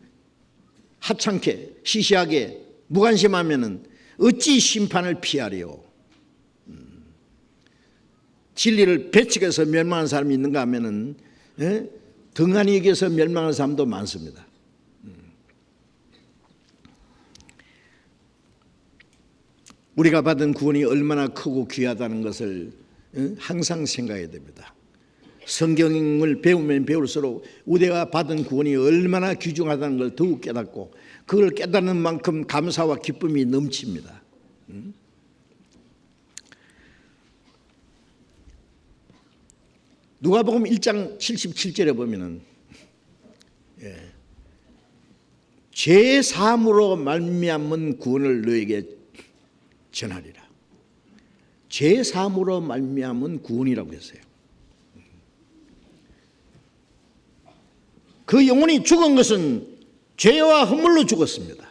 [SPEAKER 1] 하찮게 시시하게 무관심하면 어찌 심판을 피하리요? 진리를 배척해서 멸망하는 사람이 있는가 하면은 등한히 여기서 멸망하는 사람도 많습니다. 우리가 받은 구원이 얼마나 크고 귀하다는 것을 항상 생각해야 됩니다. 성경을 배우면 배울수록 우리가 받은 구원이 얼마나 귀중하다는 걸 더욱 깨닫고, 그걸 깨닫는 만큼 감사와 기쁨이 넘칩니다. 누가복음 1장 77절에 보면은 죄 사함으로 말미암은 구원을 너에게 전하리라. 죄 사함으로 말미암은 구원이라고 했어요. 그 영혼이 죽은 것은 죄와 허물로 죽었습니다.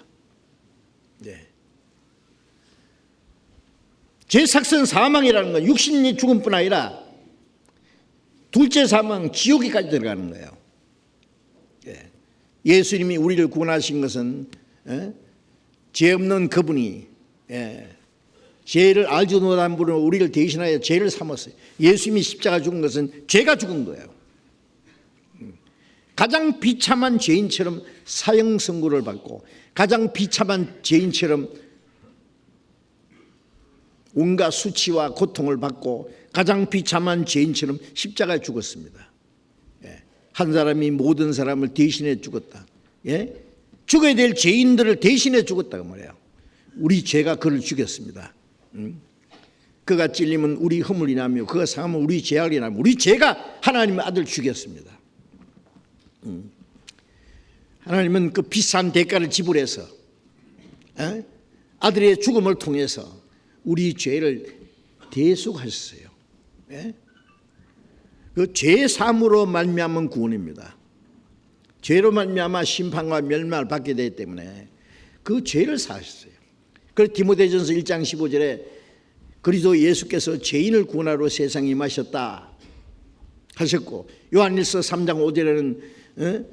[SPEAKER 1] 죄 삭선 사망이라는 건 육신이 죽음뿐 아니라 둘째 사망, 지옥에까지 들어가는 거예요. 예수님이 우리를 구원하신 것은 죄 없는 그분이 죄를 알지도 못한 분은 우리를 대신하여 죄를 삼았어요. 예수님이 십자가 죽은 것은 죄가 죽은 거예요. 가장 비참한 죄인처럼 사형 선고를 받고, 가장 비참한 죄인처럼 온갖 수치와 고통을 받고, 가장 비참한 죄인처럼 십자가에 죽었습니다. 한 사람이 모든 사람을 대신해 죽었다. 죽어야 될 죄인들을 대신해 죽었다고 말해요. 우리 죄가 그를 죽였습니다. 그가 찔리면 우리 허물이 나며 그가 상하면 우리 죄악이 나며 우리 죄가 하나님의 아들 죽였습니다. 하나님은 그 비싼 대가를 지불해서 아들의 죽음을 통해서 우리 죄를 대속하셨어요. 그 죄 사함으로 말미암은 구원입니다. 죄로 말미암아 심판과 멸망을 받게 되기 때문에 그 죄를 사하셨어요. 그래서 디모데전서 1장 15절에 그리스도 예수께서 죄인을 구원하러 세상에 임하셨다 하셨고, 요한일서 3장 5절에는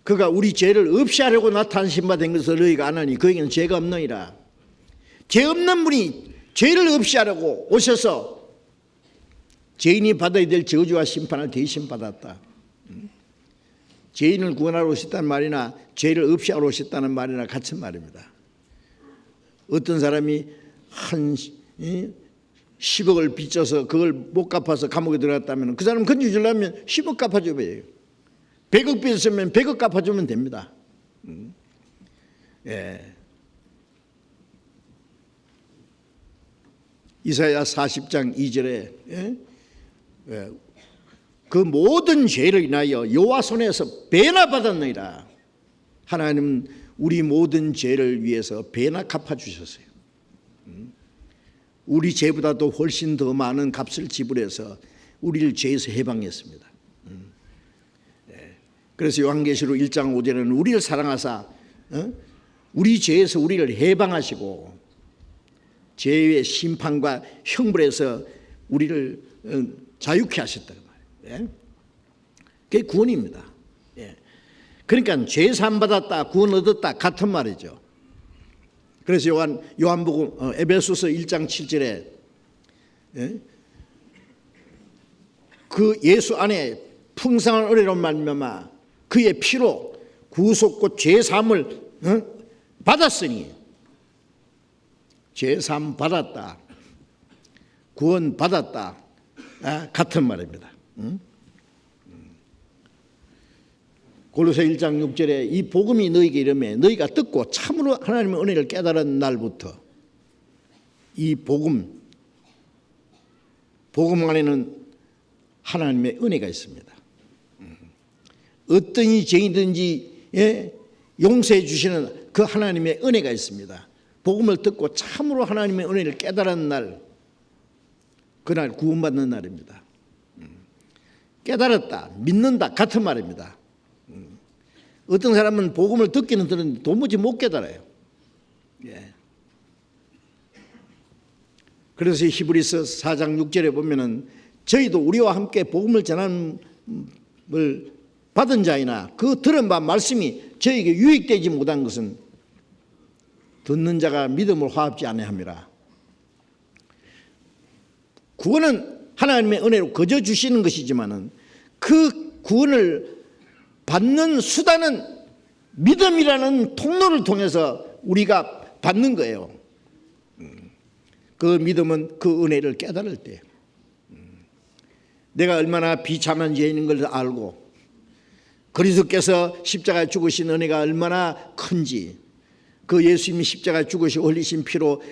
[SPEAKER 1] 그가 우리 죄를 없이 하려고 나타나신 바 된 것을 너희가 아나니 그에게는 죄가 없느니라. 죄 없는 분이 죄를 없이 하려고 오셔서 죄인이 받아야 될 저주와 심판을 대신 받았다. 죄인을 구원하러 오셨다는 말이나 죄를 없이 하러 오셨다는 말이나 같은 말입니다. 어떤 사람이 한 10억을 빚져서 그걸 못 갚아서 감옥에 들어갔다면 그 사람 건져주려면 10억 갚아줘야 해요. 100억 빚었으면 100억 갚아주면 됩니다. 이사야 40장 2절에 그 모든 죄를 인하여 여호와 손에서 배나 받았느니라. 하나님은 우리 모든 죄를 위해서 배나 갚아주셨어요. 우리 죄보다도 훨씬 더 많은 값을 지불해서 우리를 죄에서 해방했습니다. 그래서 요한계시록 1장 5절에는 우리를 사랑하사 우리 죄에서 우리를 해방하시고 죄의 심판과 형벌에서 우리를 자유케 하셨다고 말이에요. 그게 구원입니다. 그러니까 죄 사함 받았다, 구원 얻었다 같은 말이죠. 그래서 요한복음 에베소서 1장 7절에 그 예수 안에 풍성한 은혜로 말미암아 그의 피로 구속과 죄사함을 받았으니, 죄사함 받았다, 구원 받았다, 같은 말입니다. 골로새 1장 6절에 이 복음이 너희에게 이르매 너희가 듣고 참으로 하나님의 은혜를 깨달은 날부터, 이 복음 안에는 하나님의 은혜가 있습니다. 어떤 죄인든지 용서해 주시는 그 하나님의 은혜가 있습니다. 복음을 듣고 참으로 하나님의 은혜를 깨달은 날, 그날 구원받는 날입니다. 깨달았다, 믿는다, 같은 말입니다. 어떤 사람은 복음을 듣기는 들었는데 도무지 못 깨달아요. 그래서 히브리서 4장 6절에 보면은 저희도 우리와 함께 복음을 전함을 받은 자이나 그 들은 바 말씀이 저에게 유익되지 못한 것은 듣는 자가 믿음을 화합지 아니함이라. 구원은 하나님의 은혜로 거저 주시는 것이지만은 그 구원을 받는 수단은 믿음이라는 통로를 통해서 우리가 받는 거예요. 그 믿음은 그 은혜를 깨달을 때, 내가 얼마나 비참한 죄인인 걸 알고 그리스도께서 십자가에 죽으신 은혜가 얼마나 큰지, 그 예수님이 십자가에 죽으시고 흘리신 피로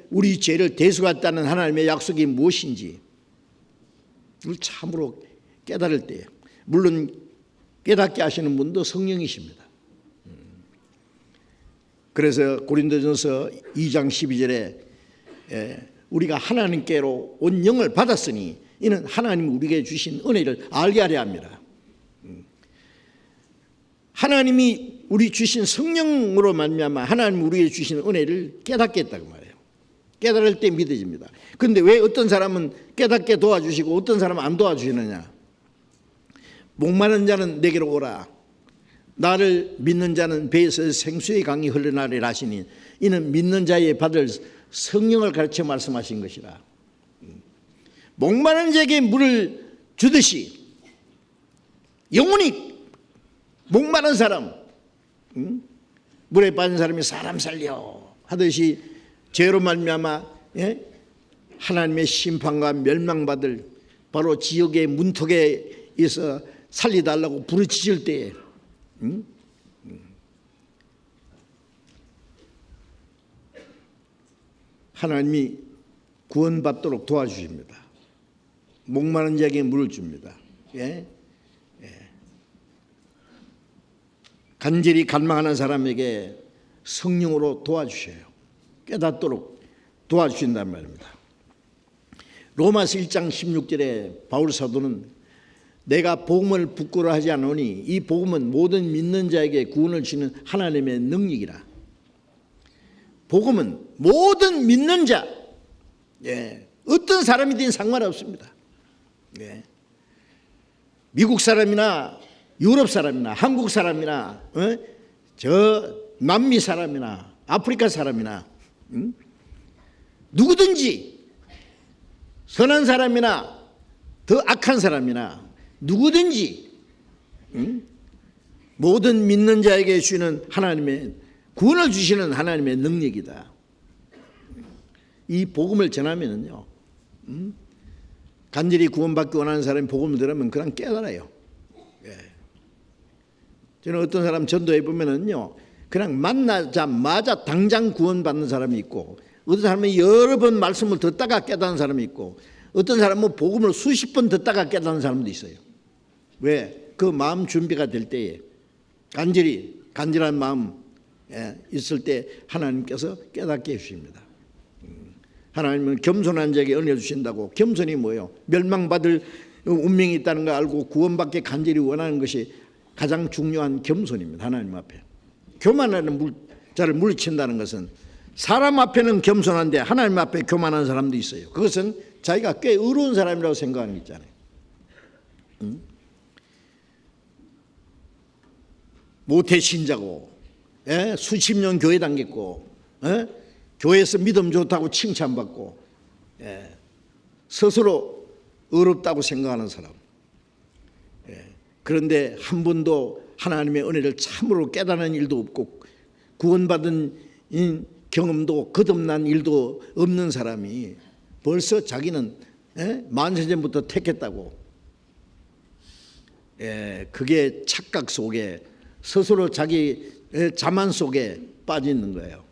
[SPEAKER 1] 우리 죄를 대속했다는 하나님의 약속이 무엇인지 이걸 참으로 깨달을 때, 물론 깨닫게 하시는 분도 성령이십니다. 그래서 고린도전서 2장 12절에 우리가 하나님께로 온 영을 받았으니 이는 하나님이 우리에게 주신 은혜를 알게 하려 합니다. 하나님이 우리 주신 성령으로 말미암아 하나님이 우리에게 주신 은혜를 깨닫게 했다고 말해요. 깨달을 때 믿어집니다. 그런데 왜 어떤 사람은 깨닫게 도와주시고 어떤 사람은 안 도와주시느냐? 목마른 자는 내게로 오라, 나를 믿는 자는 배에서 생수의 강이 흘러나리라 하시니 이는 믿는 자의 받을 성령을 가르쳐 말씀하신 것이라. 목마른 자에게 물을 주듯이 영혼이 목마른 사람, 물에 빠진 사람이 사람 살려 하듯이 죄로 말미암아 하나님의 심판과 멸망받을 바로 지옥의 문턱에서 살리달라고 부르짖을 때에 하나님이 구원받도록 도와주십니다. 목마른 자에게 물을 줍니다. 간절히 갈망하는 사람에게 성령으로 도와주셔요. 깨닫도록 도와주신단 말입니다. 로마서 1장 16절에 바울 사도는 내가 복음을 부끄러워하지 않으니 이 복음은 모든 믿는 자에게 구원을 주는 하나님의 능력이라. 복음은 모든 믿는 자, 어떤 사람이든 상관없습니다. 미국 사람이나 유럽 사람이나 한국 사람이나 저 남미 사람이나 아프리카 사람이나 누구든지 선한 사람이나 더 악한 사람이나 누구든지 모든 믿는 자에게 주시는 하나님의 구원을 주시는 하나님의 능력이다. 이 복음을 전하면은요, 간절히 구원받기 원하는 사람이 복음을 들으면 그냥 깨달아요. 저는 어떤 사람 전도해 보면은요, 그냥 만나자마자 당장 구원받는 사람이 있고, 어떤 사람은 여러 번 말씀을 듣다가 깨닫는 사람이 있고, 어떤 사람은 복음을 수십 번 듣다가 깨닫는 사람도 있어요. 왜? 그 마음 준비가 될 때에 간절한 마음 있을 때 하나님께서 깨닫게 해주십니다. 하나님은 겸손한 자에게 은혜 주신다고. 겸손이 뭐예요? 멸망받을 운명이 있다는 걸 알고 구원받기 간절히 원하는 것이 가장 중요한 겸손입니다. 하나님 앞에. 교만하는 자를 물리친다는 것은, 사람 앞에는 겸손한데 하나님 앞에 교만한 사람도 있어요. 그것은 자기가 꽤 의로운 사람이라고 생각하는 게 있잖아요. 모태신자고, 수십 년 교회 다녔고, 교회에서 믿음 좋다고 칭찬받고, 스스로 의롭다고 생각하는 사람, 그런데 한 번도 하나님의 은혜를 참으로 깨달은 일도 없고 구원받은 경험도 거듭난 일도 없는 사람이 벌써 자기는 만세전부터 택했다고, 그게 착각 속에 스스로 자기 자만 속에 빠져 있는 거예요.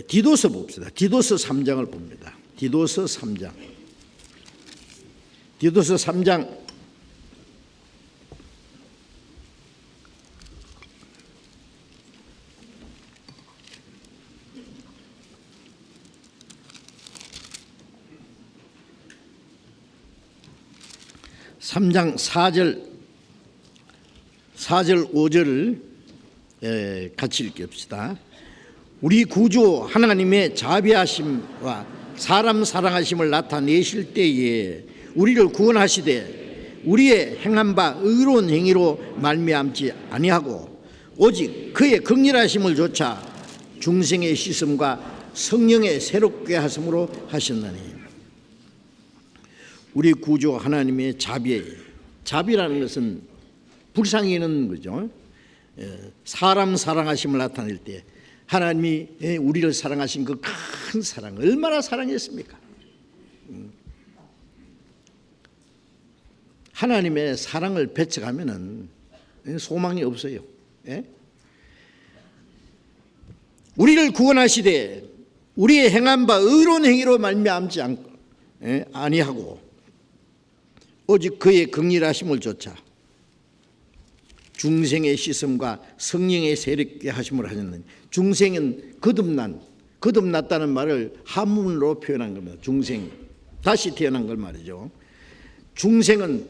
[SPEAKER 1] 디도서 봅시다. 디도서 3장을 봅니다. 디도서 3장. 디도서 3장 3장 4절 5절을 같이 읽읍시다. 우리 구주 하나님의 자비하심과 사람 사랑하심을 나타내실 때에 우리를 구원하시되 우리의 행한 바 의로운 행위로 말미암지 아니하고 오직 그의 긍휼하심을 조차 중생의 씻음과 성령의 새롭게 하심으로 하셨나니. 우리 구주 하나님의 자비라는 것은 불쌍히 여기는 거죠. 사람 사랑하심을 나타낼 때 하나님이 우리를 사랑하신 그 큰 사랑, 얼마나 사랑했습니까? 하나님의 사랑을 배척하면은 소망이 없어요. 우리를 구원하시되 우리의 행한 바 의로운 행위로 말미암지 아니하고 오직 그의 긍휼하심을 조차 중생의 씻음과 성령의 새롭게 하심을 하셨느니. 중생은 거듭났다는 말을 한문으로 표현한 겁니다. 중생, 다시 태어난 걸 말이죠. 중생은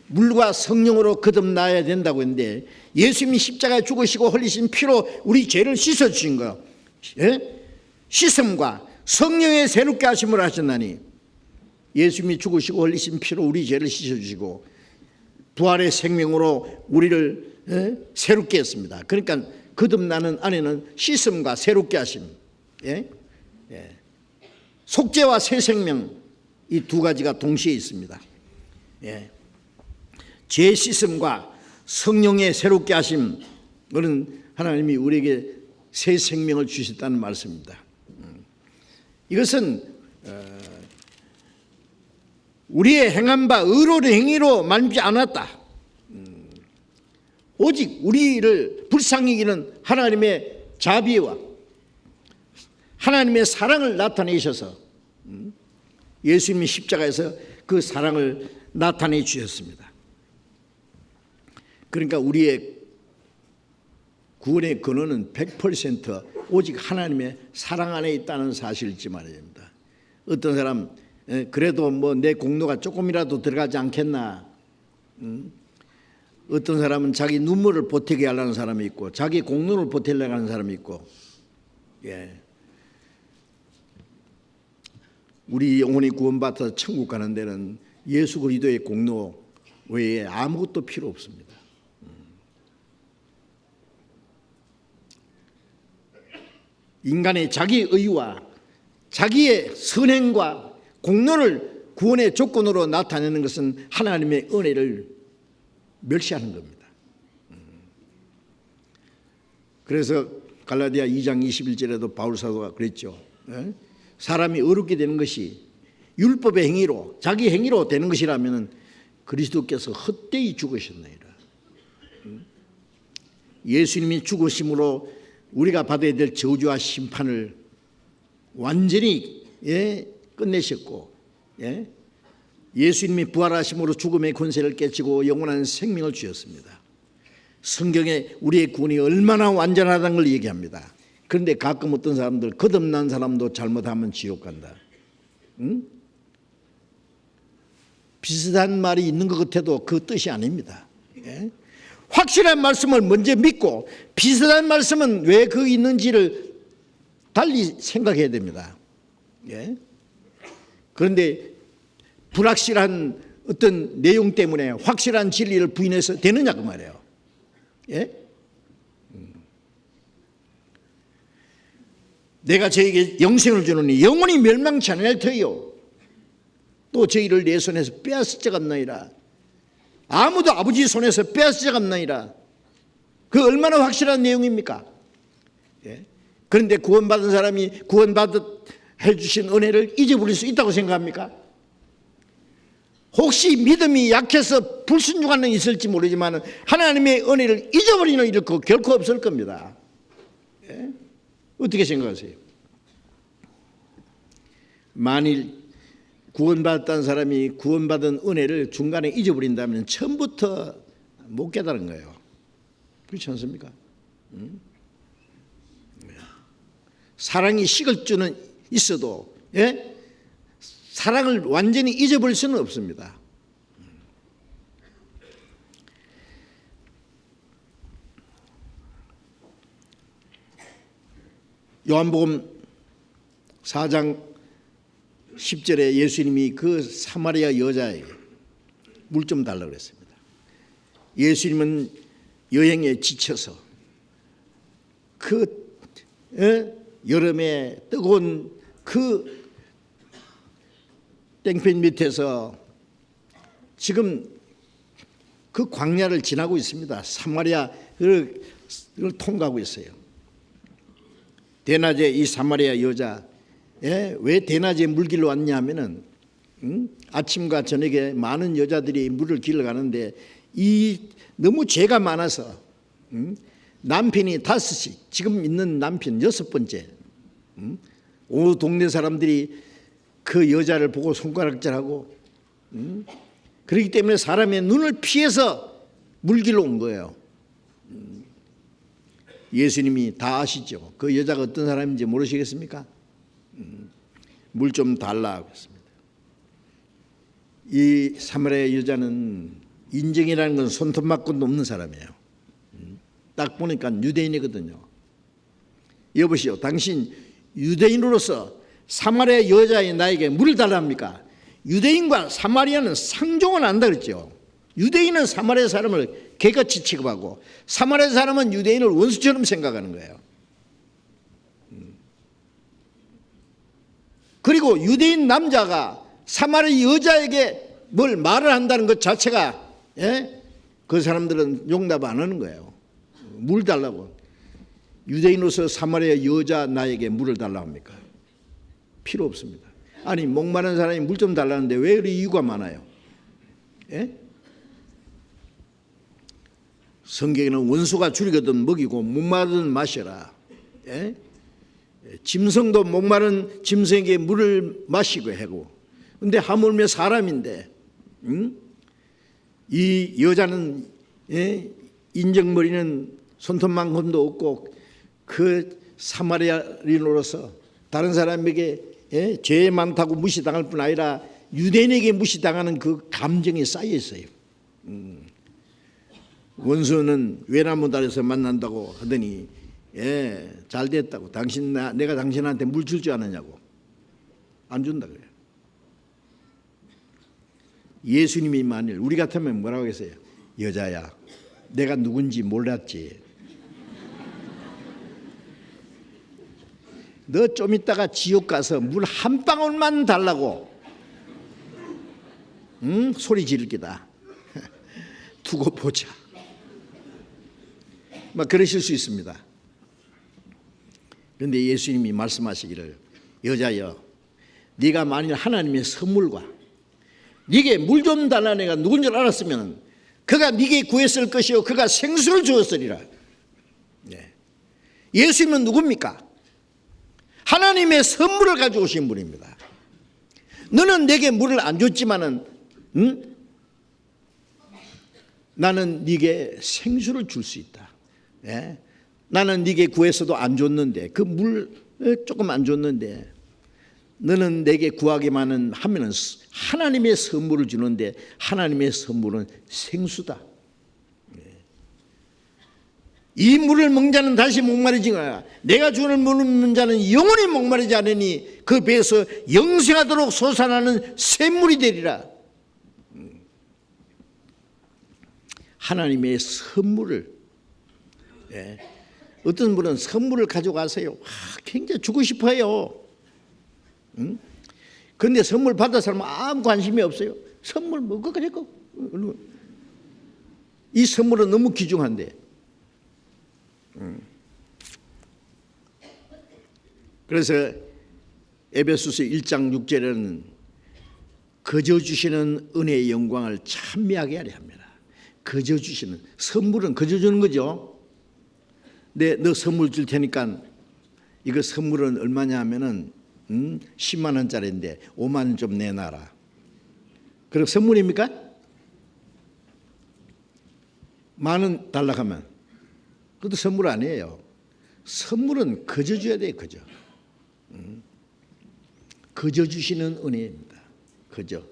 [SPEAKER 1] 물과 성령으로 거듭나야 된다고 했는데 예수님이 십자가에 죽으시고 흘리신 피로 우리 죄를 씻어주신 거예요. 씻음과 성령의 새롭게 하심을 하셨나니. 예수님이 죽으시고 흘리신 피로 우리 죄를 씻어주시고 부활의 생명으로 우리를 새롭게 했습니다. 그러니까 거듭나는 안에는 씻음과 새롭게 하심, 속죄와 새 생명, 이 두 가지가 동시에 있습니다. 죄 씻음과 성령의 새롭게 하심, 그는 하나님이 우리에게 새 생명을 주셨다는 말씀입니다. 이것은 우리의 행한 바 의로운 행위로 말미암지 않았다. 오직 우리를 불쌍히 여기는 하나님의 자비와 하나님의 사랑을 나타내셔서 예수님이 십자가에서 그 사랑을 나타내 주셨습니다. 그러니까 우리의 구원의 근원은 100% 오직 하나님의 사랑 안에 있다는 사실이지 말입니다. 어떤 사람 그래도 뭐 내 공로가 조금이라도 들어가지 않겠나. 어떤 사람은 자기 눈물을 보태게 하려는 사람이 있고 자기 공로를 보태려고 하는 사람이 있고. 우리 영혼이 구원받아서 천국 가는 데는 예수 그리스도의 공로 외에 아무것도 필요 없습니다. 인간의 자기 의와 자기의 선행과 공로를 구원의 조건으로 나타내는 것은 하나님의 은혜를 멸시하는 겁니다. 그래서 갈라디아 2장 21절에도 바울 사도가 그랬죠. 사람이 어렵게 되는 것이 율법의 행위로 자기 행위로 되는 것이라면 그리스도께서 헛되이 죽으셨나이다. 예수님이 죽으심으로 우리가 받아야 될 저주와 심판을 완전히 끝내셨고, 예수님이 부활하심으로 죽음의 권세를 깨치고 영원한 생명을 주셨습니다. 성경에 우리의 구원이 얼마나 완전하다는 걸 얘기합니다. 그런데 가끔 어떤 사람들 거듭난 사람도 잘못하면 지옥 간다. 비슷한 말이 있는 것 같아도 그 뜻이 아닙니다. 확실한 말씀을 먼저 믿고 비슷한 말씀은 왜 그 있는지를 달리 생각해야 됩니다. 그런데 불확실한 어떤 내용 때문에 확실한 진리를 부인해서 되느냐 그 말이에요. 내가 저에게 영생을 주노니 영원히 멸망치 아니할 터이요 또 저희를 내 손에서 빼앗을 자가 없나이라. 아무도 아버지 손에서 빼앗을 자가 없나이라. 그 얼마나 확실한 내용입니까? 예? 그런데 구원받은 사람이 구원받아 해주신 은혜를 잊어버릴 수 있다고 생각합니까? 혹시 믿음이 약해서 불순종하는 데 있을지 모르지만 하나님의 은혜를 잊어버리는 일은 결코 없을 겁니다. 예? 어떻게 생각하세요? 만일 구원받았다는 사람이 구원받은 은혜를 중간에 잊어버린다면 처음부터 못 깨달은 거예요. 그렇지 않습니까? 사랑이 식을 줄은 있어도 예? 사랑을 완전히 잊어버릴 수는 없습니다. 요한복음 4장 10절에 예수님이 그 사마리아 여자에게 물 좀 달라고 그랬습니다. 예수님은 여행에 지쳐서 그 여름에 뜨거운 그 땡볕 밑에서 지금 그 광야를 지나고 있습니다. 사마리아를 통과하고 있어요. 대낮에 이 사마리아 여자 왜 대낮에 물길로 왔냐 하면은 아침과 저녁에 많은 여자들이 물을 길러 가는데 이 너무 죄가 많아서 남편이 5씩 지금 있는 남편 6번째 온 동네 사람들이 그 여자를 보고 손가락질하고 그렇기 때문에 사람의 눈을 피해서 물길로 온 거예요. 예수님이 다 아시죠? 그 여자가 어떤 사람인지 모르시겠습니까? 물 좀 달라고 했습니다. 이 사마리아 여자는 인정이라는 건 손톱만큼도 없는 사람이에요. 딱 보니까 유대인이거든요. 여보시오, 당신 유대인으로서 사마리아 여자의 나에게 물을 달랍니까? 유대인과 사마리아는 상종을 안 한다 그랬죠. 유대인은 사마리아 사람을 개같이 취급하고 사마리아 사람은 유대인을 원수처럼 생각하는 거예요. 그리고 유대인 남자가 사마리아 여자에게 뭘 말을 한다는 것 자체가 그 사람들은 용납 안 하는 거예요. 물 달라고. 유대인으로서 사마리아 여자 나에게 물을 달라고 합니까? 필요 없습니다. 아니 목마른 사람이 물 좀 달라는데 왜 이렇게 이유가 많아요? 성경에는 원수가 줄이거든 먹이고 목마르든 마셔라. 짐승도 목마른 짐승에게 물을 마시고 하고 근데 하물며 사람인데 이 여자는 인정머리는 손톱만큼도 없고 그 사마리아인으로서 다른 사람에게 죄 많다고 무시당할 뿐 아니라 유대인에게 무시당하는 그 감정이 쌓여 있어요. 원수는 외나무다리에서 만난다고 하더니 잘 됐다고. 내가 당신한테 물 줄 줄 아느냐고. 안 준다 그래요. 예수님이 만일 우리 같으면 뭐라고 하겠어요? 여자야, 내가 누군지 몰랐지. 너 좀 있다가 지옥 가서 물 한 방울만 달라고 소리 지를 기다. 두고 보자. 막 그러실 수 있습니다. 그런데 예수님이 말씀하시기를 여자여, 네가 만일 하나님의 선물과 네게 물 좀 달라는 애가 누군 줄 알았으면 그가 네게 구했을 것이요 그가 생수를 주었으리라. 예수님은 누굽니까? 하나님의 선물을 가지고 오신 분입니다. 너는 내게 물을 안 줬지만은 나는 네게 생수를 줄 수 있다. 나는 네게 구해서도 안 줬는데 그 물 조금 안 줬는데 너는 내게 구하기만 하면은 하나님의 선물을 주는데 하나님의 선물은 생수다. 이 물을 먹는 자는 다시 목마르지 않아. 내가 주는 물을 먹는 자는 영원히 목마르지 않으니 그 배에서 영생하도록 솟아나는 샘물이 되리라. 하나님의 선물을 어떤 분은 선물을 가져가세요. 굉장히 주고 싶어요. 그런데 선물 받은 사람은 아무 관심이 없어요. 선물 뭐 그거까지 거. 이 선물은 너무 귀중한데. 그래서 에베소서 1장 6절에는 거저 주시는 은혜의 영광을 찬미하게 하려 합니다. 거저 주시는, 선물은 거저 주는 거죠. 너 선물 줄 테니까, 이거 선물은 얼마냐 하면은 10만 원짜리인데 5만 원 좀 내놔라. 그럼 선물입니까? 만 원 달라고 하면 그것도 선물 아니에요. 선물은 거저 줘야 돼요. 거저. 거저 주시는 은혜입니다. 거저.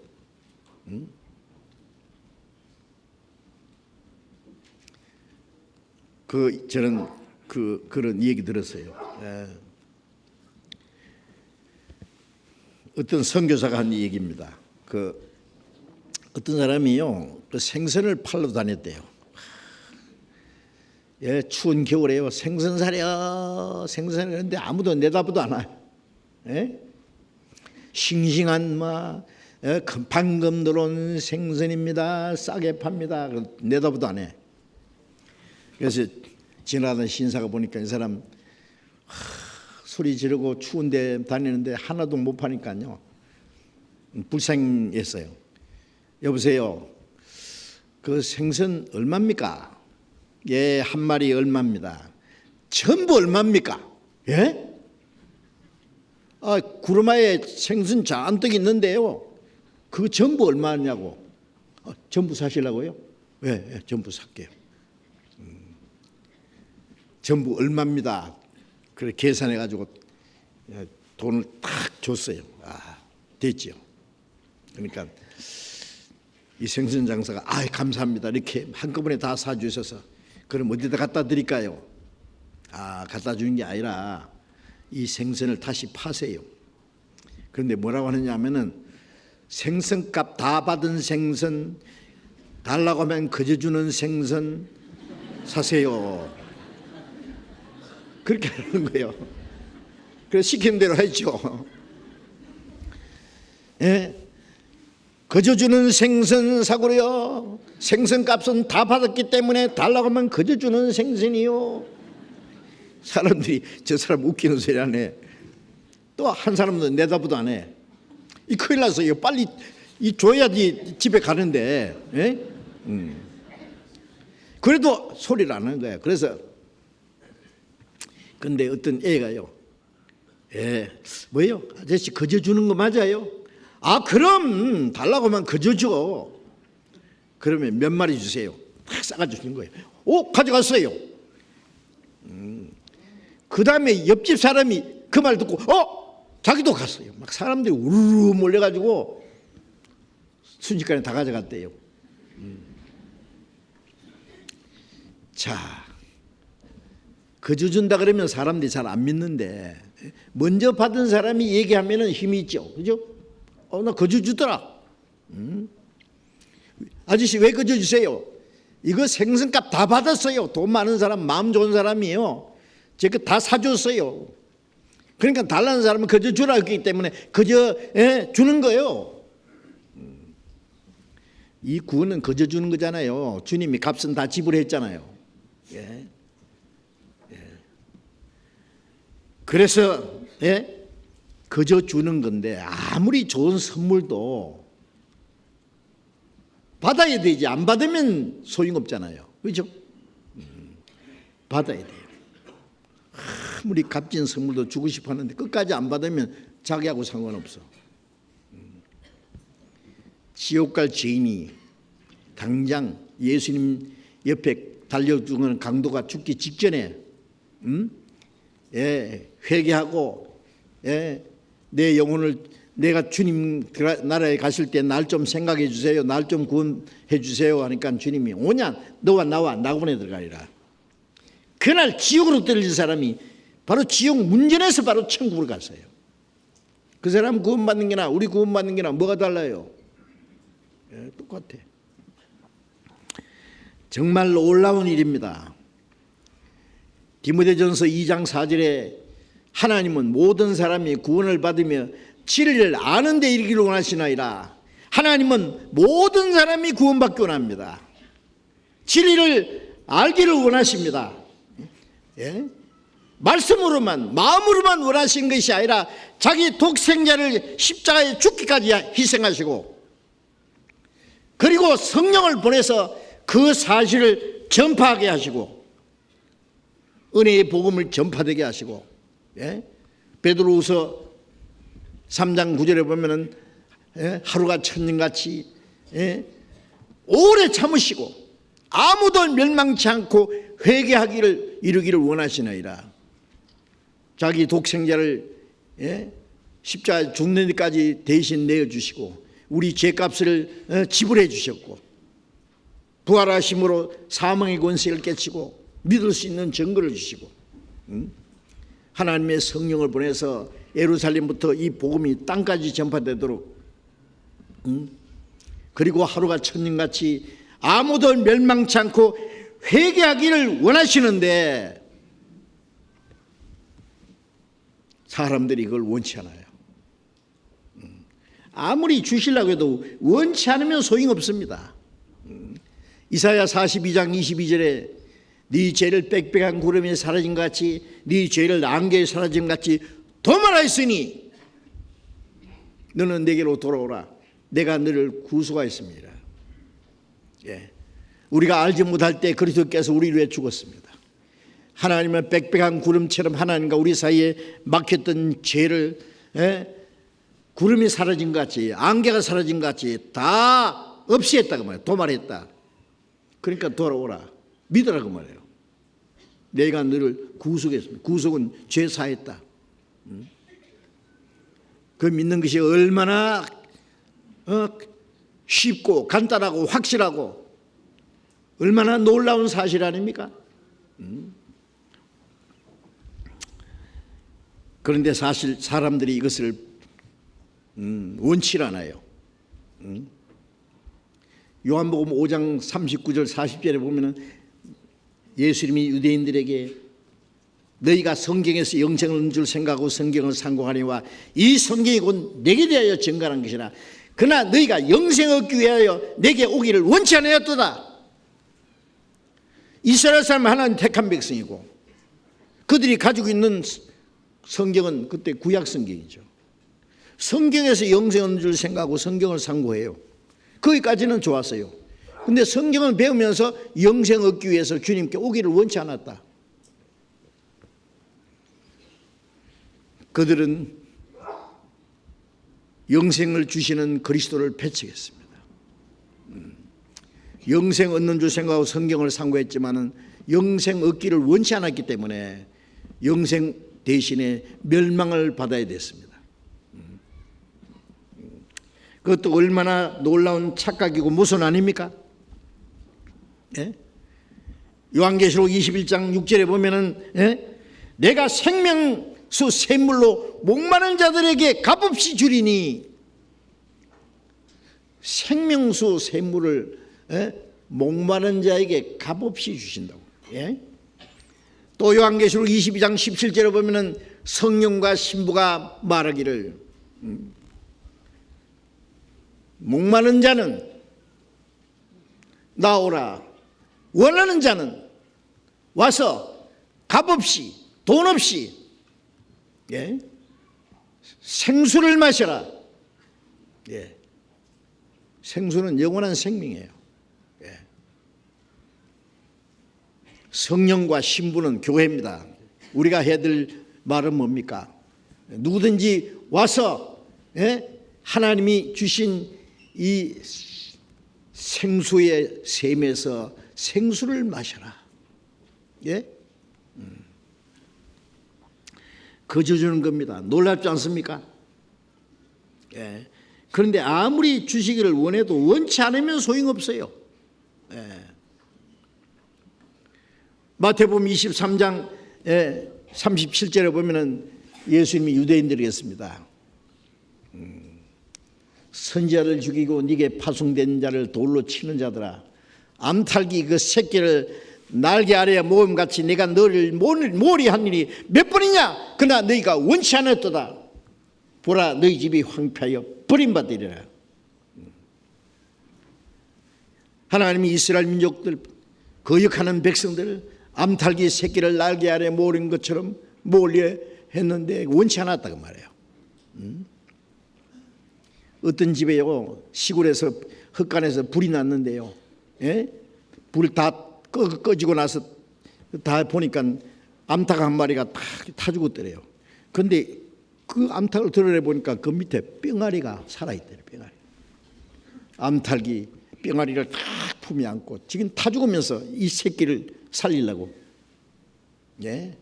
[SPEAKER 1] 저는 그런 얘기 들었어요. 어떤 선교사가 한 얘기입니다. 어떤 사람이요, 생선을 팔러 다녔대요. 추운 겨울에요. 생선 사려, 생선 사려는데 아무도 내다보도 않아요. 싱싱한 방금 들어온 생선입니다. 싸게 팝니다. 내다보도 안 해. 그래서 지나가던 신사가 보니까 이 사람 소리 지르고 추운데 다니는데 하나도 못 파니까요, 불쌍했어요. 여보세요, 그 생선 얼마입니까? 예, 한 마리 얼마입니다. 전부 얼마입니까? 예? 구르마에 생선 잔뜩 있는데요, 그거 전부 얼마냐고. 전부 사시려고요? 예, 전부 살게요. 전부 얼마입니다. 그래 계산해 가지고 돈을 딱 줬어요. 됐지요. 그러니까 이 생선 장사가 감사합니다 이렇게 한꺼번에 다 사주셔서, 그럼 어디다 갖다 드릴까요? 갖다 주는 게 아니라 이 생선을 다시 파세요. 그런데 뭐라고 하느냐 하면은, 생선값 다 받은 생선, 달라고 하면 거저 주는 생선 사세요. 그렇게 하는 거예요. 그래서 시킨 대로 했죠. 예? 거저 주는 생선 사고요. 생선값은 다 받았기 때문에 달라고 하면 거저 주는 생선이요. 사람들이 저 사람 웃기는 소리 안 해. 또 한 사람도 내다보도 안 해. 이 큰일 났어요. 빨리 줘야지 집에 가는데. 예? 그래도 소리를 안 하는 거예요. 그래서 근데 어떤 애가요, 뭐예요? 아저씨 거저 주는 거 맞아요? 그럼 달라고 하면 거저 줘. 그러면 몇 마리 주세요. 딱 싸가지고 주는 거예요. 가져갔어요. 그 다음에 옆집 사람이 그 말 듣고 자기도 갔어요. 막 사람들이 우르르 몰려가지고 순식간에 다 가져갔대요. 자, 거저 준다 그러면 사람들이 잘 안 믿는데, 먼저 받은 사람이 얘기하면 힘이 있죠. 그죠? 나 거저 주더라. 아저씨 왜 거저 주세요? 이거 생선값 다 받았어요. 돈 많은 사람, 마음 좋은 사람이요, 제가 다 사줬어요. 그러니까 달라는 사람은 거저 주라 했기 때문에 거저 주는 거예요. 이 구원은 거저 주는 거잖아요. 주님이 값은 다 지불했잖아요. 예. 그래서 거저 주는 건데, 아무리 좋은 선물도 받아야 되지. 안 받으면 소용없잖아요. 그렇죠? 받아야 돼요. 아무리 값진 선물도 주고 싶어 하는데 끝까지 안 받으면 자기하고 상관없어. 지옥 갈 죄인이 당장 예수님 옆에 달려주는 강도가 죽기 직전에 회개하고 내 영혼을, 내가 주님 나라에 가실 때 날 좀 생각해 주세요, 날 좀 구원해 주세요 하니까 주님이 오냐, 너와 나와 낙원에 들어가리라. 그날 지옥으로 떨어진 사람이 바로 지옥 문전에서 바로 천국으로 갔어요. 그 사람 구원받는 게나 우리 구원받는 게나 뭐가 달라요? 똑같아. 정말 놀라운 일입니다. 디모데전서 2장 4절에 하나님은 모든 사람이 구원을 받으며 진리를 아는 데 이르기를 원하시나이다. 하나님은 모든 사람이 구원받기 원합니다. 진리를 알기를 원하십니다. 예? 말씀으로만, 마음으로만 원하신 것이 아니라 자기 독생자를 십자가에 죽기까지 희생하시고, 그리고 성령을 보내서 그 사실을 전파하게 하시고, 은혜의 복음을 전파되게 하시고, 예? 베드로후서 3장 9절에 보면은 하루가 천년같이 오래 참으시고 아무도 멸망치 않고 회개하기를 이루기를 원하시나이다. 자기 독생자를 십자가에 죽는 데까지 대신 내어주시고 우리 죄값을 지불해 주셨고 부활하심으로 사망의 권세를 깨치고 믿을 수 있는 증거를 주시고 하나님의 성령을 보내서 예루살렘부터 이 복음이 땅까지 전파되도록 그리고 하루가 천년같이 아무도 멸망치 않고 회개하기를 원하시는데 사람들이 그걸 원치 않아요. 아무리 주시려고 해도 원치 않으면 소용없습니다. 이사야 42장 22절에 네 죄를 빽빽한 구름에 사라진 것 같이 네 죄를 안개에 사라진 것 같이 도말하였으니 너는 내게로 돌아오라. 내가 너를 구속하였습니다. 예. 우리가 알지 못할 때 그리스도께서 우리를 위해 죽었습니다. 하나님은 빽빽한 구름처럼 하나님과 우리 사이에 막혔던 죄를 구름이 사라진 것 같이 안개가 사라진 것 같이 다 없이 했다고 말해요. 도말했다. 그러니까 돌아오라. 믿으라고 말해요. 내가 너를 구속했습니다. 구속은 죄 사했다. 그 믿는 것이 얼마나 쉽고 간단하고 확실하고 얼마나 놀라운 사실 아닙니까? 그런데 사실 사람들이 이것을 원치 않아요. 요한복음 5장 39절 40절에 보면은 예수님이 유대인들에게 너희가 성경에서 영생을 얻는 줄 생각하고 성경을 상고하니와 이 성경이 곧 내게 대하여 증거한 것이라. 그러나 너희가 영생을 얻기 위하여 내게 오기를 원치 않았도다. 이스라엘 사람은 하나님 택한 백성이고 그들이 가지고 있는 성경은 그때 구약 성경이죠. 성경에서 영생 얻는 줄 생각하고 성경을 상고해요. 거기까지는 좋았어요. 근데 성경을 배우면서 영생 얻기 위해서 주님께 오기를 원치 않았다. 그들은 영생을 주시는 그리스도를 배척했습니다. 영생 얻는 줄 생각하고 성경을 상고했지만은 영생 얻기를 원치 않았기 때문에 영생 대신에 멸망을 받아야 됐습니다. 그것도 얼마나 놀라운 착각이고 모순 아닙니까? 예? 요한계시록 21장 6절에 보면은 내가 생명수 샘물로 목마른 자들에게 값없이 주리니 생명수 샘물을 목마른 자에게 값없이 주신다고. 예? 또 요한계시록 22장 17절에 보면은 성령과 신부가 말하기를 목마른 자는 나오라. 원하는 자는 와서 값없이 돈 없이 생수를 마셔라. 생수는 영원한 생명이에요. 성령과 신부는 교회입니다. 우리가 해야 될 말은 뭡니까? 누구든지 와서 하나님이 주신 이 생수의 샘에서 생수를 마셔라. 거저 주는 겁니다. 놀랍지 않습니까? 그런데 아무리 주시기를 원해도 원치 않으면 소용없어요. 마태복음 23장 37절에 보면은 예수님이 유대인들에게 했습니다. 선지자를 죽이고 네게 파송된 자를 돌로 치는 자들아, 암탉이 그 새끼를 날개 아래에 모험같이 내가 너를 몰이 한 일이 몇 번이냐? 그러나 너희가 원치 않았도다. 보라, 너희 집이 황폐하여 버림받으리라. 하나님이 이스라엘 민족들, 거역하는 백성들, 암탉이 새끼를 날개 아래 모은 것처럼 몰려 했는데 원치 않았다고 말해요. 어떤 집에요, 시골에서 흙간에서 불이 났는데요, 예? 불 다 꺼지고 나서 다 보니까 암탉 한 마리가 다 죽었더래요. 그런데 그 암탉을 드러내 보니까 그 밑에 뿅아리가 살아있대요. 뿅아리. 암탉이 뿅아리를 다 품에 안고 지금 타 죽으면서 이 새끼를 살리려고. 예,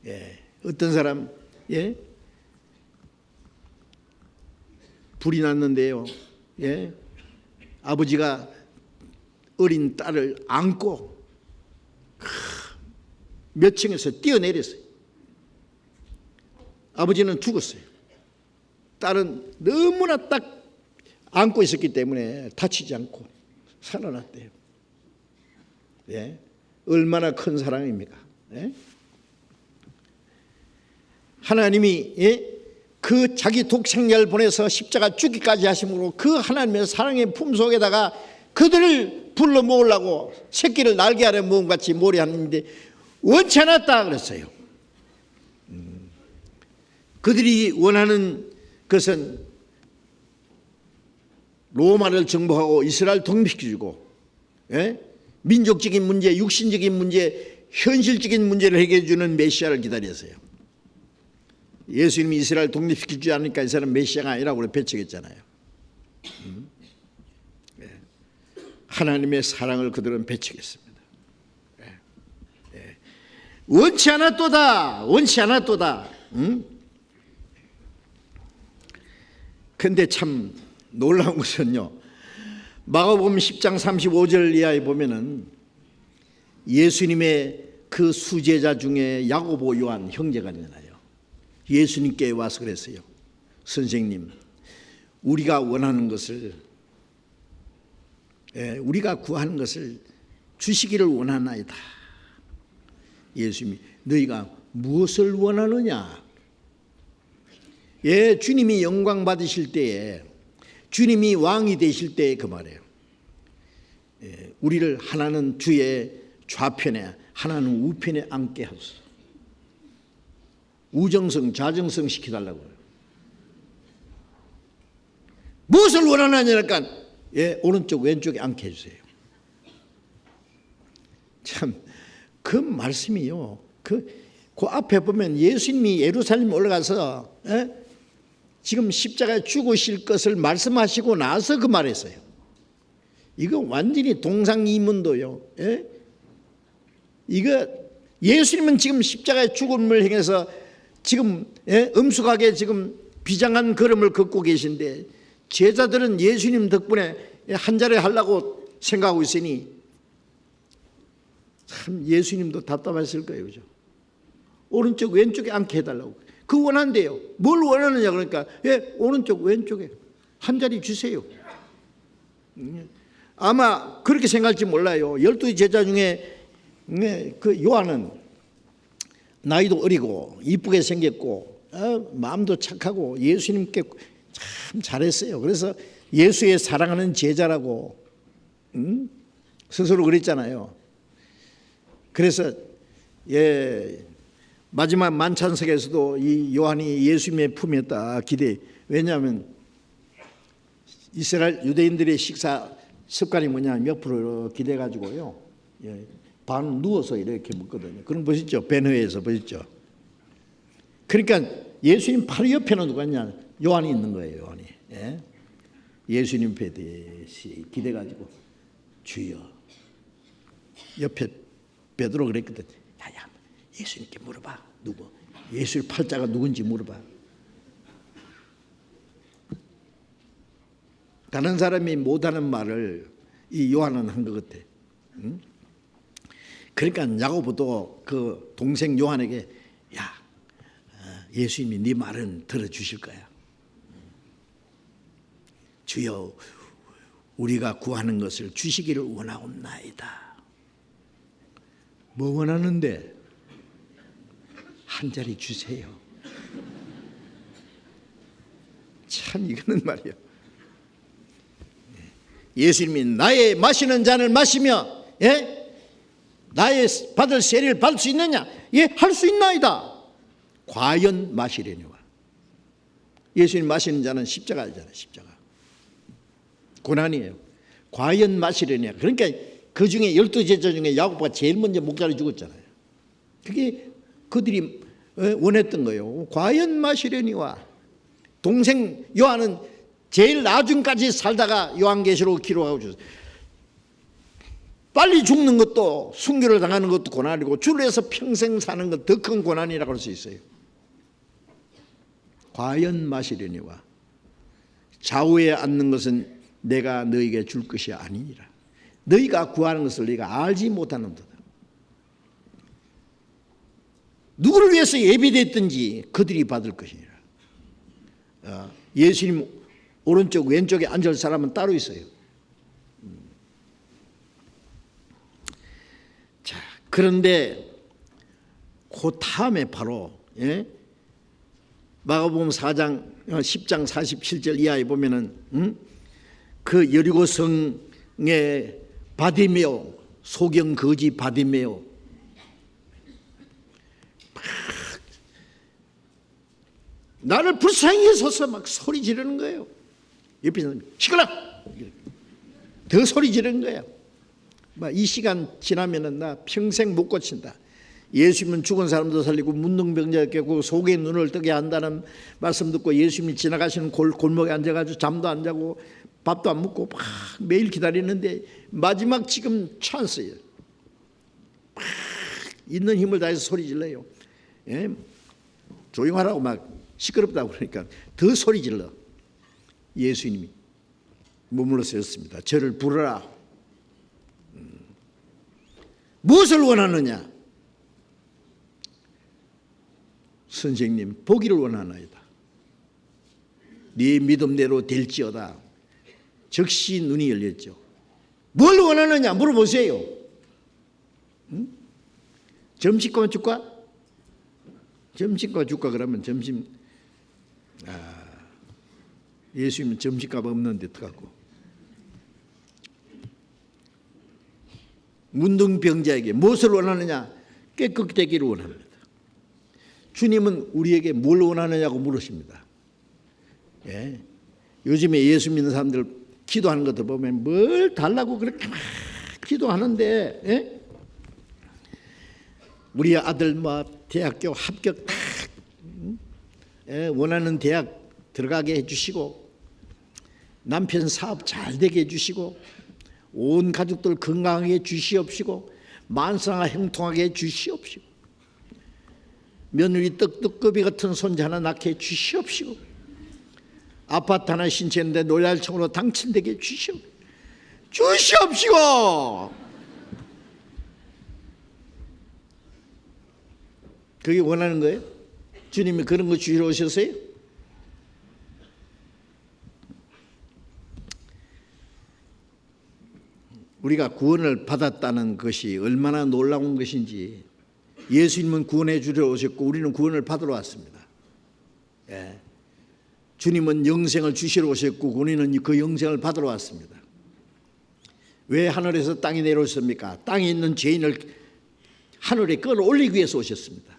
[SPEAKER 1] 예. 어떤 사람, 예, 불이 났는데요, 예, 아버지가 어린 딸을 안고 몇 층에서 뛰어내렸어요. 아버지는 죽었어요. 딸은 너무나 딱 안고 있었기 때문에 다치지 않고 살아났대요. 예, 얼마나 큰 사랑입니까? 예? 하나님이, 예? 그 자기 독생자를 보내서 십자가 죽기까지 하심으로 그 하나님의 사랑의 품속에다가 그들을 불러 모으려고 새끼를 날개 아래 모음같이 모래하는데 원치 않았다 그랬어요. 그들이 원하는 것은 로마를 정복하고 이스라엘 독립시켜주고, 예? 민족적인 문제, 육신적인 문제, 현실적인 문제를 해결해 주는 메시아를 기다렸어요. 예수님이 이스라엘 독립시키지 않으니까 이 사람 메시아가 아니라고 배척했잖아요. 하나님의 사랑을 그들은 배척했습니다. 원치 않았도다, 원치 않았도다. 그런데 참 놀라운 것은요, 마가복음 10장 35절 이하에 보면은 예수님의 그 수제자 중에 야고보, 요한 형제가 있나요? 예수님께 와서 그랬어요. 선생님, 우리가 원하는 것을, 우리가 구하는 것을 주시기를 원하나이다. 예수님이 너희가 무엇을 원하느냐? 예, 주님이 영광 받으실 때에, 주님이 왕이 되실 때에 그 말이에요. 예, 우리를 하나는 주의 좌편에 하나는 우편에 앉게 하소서. 우정성 좌정성 시켜달라고요. 무엇을 원하느냐니까, 예, 오른쪽 왼쪽에 앉게 해주세요. 참 그 말씀이요, 그 앞에 보면 예수님이 예루살렘 올라가서, 예? 지금 십자가에 죽으실 것을 말씀하시고 나서 그 말했어요. 이거 완전히 동상이문도요. 예? 이거 예수님은 지금 십자가의 죽음을 행해서 지금, 예? 엄숙하게 지금 비장한 걸음을 걷고 계신데 제자들은 예수님 덕분에 한 자리 하려고 생각하고 있으니 참 예수님도 답답하실 거예요. 그죠? 오른쪽 왼쪽에 앉게 해달라고. 그 원한대요. 뭘 원하느냐 그러니까, 예, 오른쪽 왼쪽에 한 자리 주세요. 아마 그렇게 생각할지 몰라요. 12 제자 중에 그 요한은 나이도 어리고 이쁘게 생겼고, 마음도 착하고 예수님께 참 잘했어요. 그래서 예수의 사랑하는 제자라고, 스스로 그랬잖아요. 그래서, 예, 마지막 만찬석에서도 이 요한이 예수님의 품에 딱 기대. 왜냐하면 이스라엘 유대인들의 식사 습관이 뭐냐면 옆으로 기대 가지고요, 예, 반 누워서 이렇게 먹거든요. 그런 거 보셨죠? 베너에서 보셨죠? 그러니까 예수님 바로 옆에는 누가 있냐? 요한이 있는 거예요. 요한이. 예? 예수님 배에 기대 가지고 주여. 옆에 베드로 그랬거든. 야야, 예수님께 물어봐. 누구? 예수의 팔자가 누군지 물어봐. 다른 사람이 못하는 말을 이 요한은 한 것 같아. 응? 그러니까 야고보도 그 동생 요한에게, 야, 예수님이 네 말은 들어주실 거야. 주여, 우리가 구하는 것을 주시기를 원하옵나이다. 뭐 원하는데? 한 자리 주세요. 참 이거는 말이야. 예수님이 나의 마시는 잔을 마시며 나의 받을 세례를 받을 수 있느냐? 예, 할 수 있나이다. 과연 마시려니와. 예수님 마시는 잔은 십자가잖아요. 십자가. 고난이에요. 과연 마시려냐. 그러니까 그 중에 12제자 중에 야고보가 제일 먼저 목자를 죽었잖아요. 그게 그들이 원했던 거예요. 과연 마시려니와. 동생 요한은 제일 나중까지 살다가 요한계시록 기록하고 주셨어요. 빨리 죽는 것도 순교를 당하는 것도 고난이고 주를 위해서 평생 사는 것 더 큰 고난이라고 할 수 있어요. 과연 마시려니와. 좌우에 앉는 것은 내가 너희에게 줄 것이 아니니라. 너희가 구하는 것을 너희가 알지 못하는도다. 누구를 위해서 예비됐든지 그들이 받을 것이니라. 예수님 오른쪽 왼쪽에 앉을 사람은 따로 있어요. 자, 그런데 그 다음에 바로 마가복음 4장 10장 47절 이하에 보면은 그 여리고성의 바디메오, 소경 거지 바디메오 나를 불쌍히 여서서 막 소리 지르는 거예요. 옆에 있는 시끄러! 더 소리 지르는 거예요. 이 시간 지나면은 나 평생 못 고친다. 예수님은 죽은 사람도 살리고 문둥병자 깨고 속에 눈을 뜨게 한다는 말씀 듣고 예수님이 지나가시는 골목에 앉아가지고 잠도 안 자고 밥도 안 먹고 막 매일 기다리는데 마지막 지금 찬스예요. 막 있는 힘을 다해서 소리 질러요. 조용하라고 막 시끄럽다고 그러니까 더 소리 질러. 예수님이 머물러 서였습니다. 저를 부르라. 무엇을 원하느냐? 선생님, 보기를 원하나이다. 네 믿음대로 될지어다. 즉시 눈이 열렸죠. 뭘 원하느냐 물어보세요. 점심값 줄까? 점심값 줄까? 그러면 점심 예수님은 점심값 없는데 어떡하고. 문둥병자에게 무엇을 원하느냐? 깨끗되기를 원합니다. 주님은 우리에게 뭘 원하느냐고 물으십니다. 요즘에 예수 믿는 사람들 기도하는 것들 보면 뭘 달라고 그렇게 막 기도하는데 우리 아들 대학교 합격 딱 원하는 대학 들어가게 해주시고 남편 사업 잘 되게 해주시고 온 가족들 건강하게 해주시옵시고 만사가 형통하게 해주시옵시고 며느리 떡떡거비 같은 손자 하나 낳게 해주시옵시고 아파트 하나 신청했는데 노량청으로 당첨되게 해주시옵시고 그게 원하는 거예요? 주님이 그런 거 주시러 오셨어요? 우리가 구원을 받았다는 것이 얼마나 놀라운 것인지 예수님은 구원해 주려 오셨고 우리는 구원을 받으러 왔습니다. 주님은 영생을 주시러 오셨고 우리는 그 영생을 받으러 왔습니다. 왜 하늘에서 땅에 내려오셨습니까? 땅에 있는 죄인을 하늘에 끌어올리기 위해서 오셨습니다.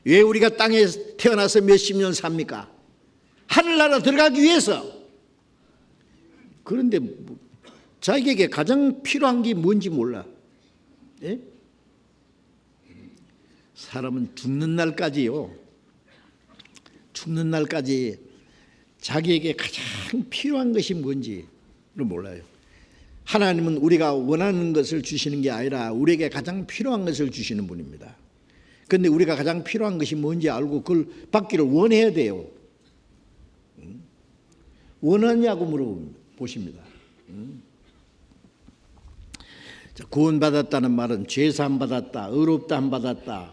[SPEAKER 1] 왜 우리가 땅에 태어나서 몇십 년 삽니까? 하늘나라 들어가기 위해서. 그런데 자기에게 가장 필요한 게 뭔지 몰라. 사람은 죽는 날까지요. 죽는 날까지 자기에게 가장 필요한 것이 뭔지를 몰라요. 하나님은 우리가 원하는 것을 주시는 게 아니라 우리에게 가장 필요한 것을 주시는 분입니다. 그런데 우리가 가장 필요한 것이 뭔지 알고 그걸 받기를 원해야 돼요. 원하냐고 물어보십니다. 구원받았다는 말은 죄사함 받았다, 의롭다함 받았다,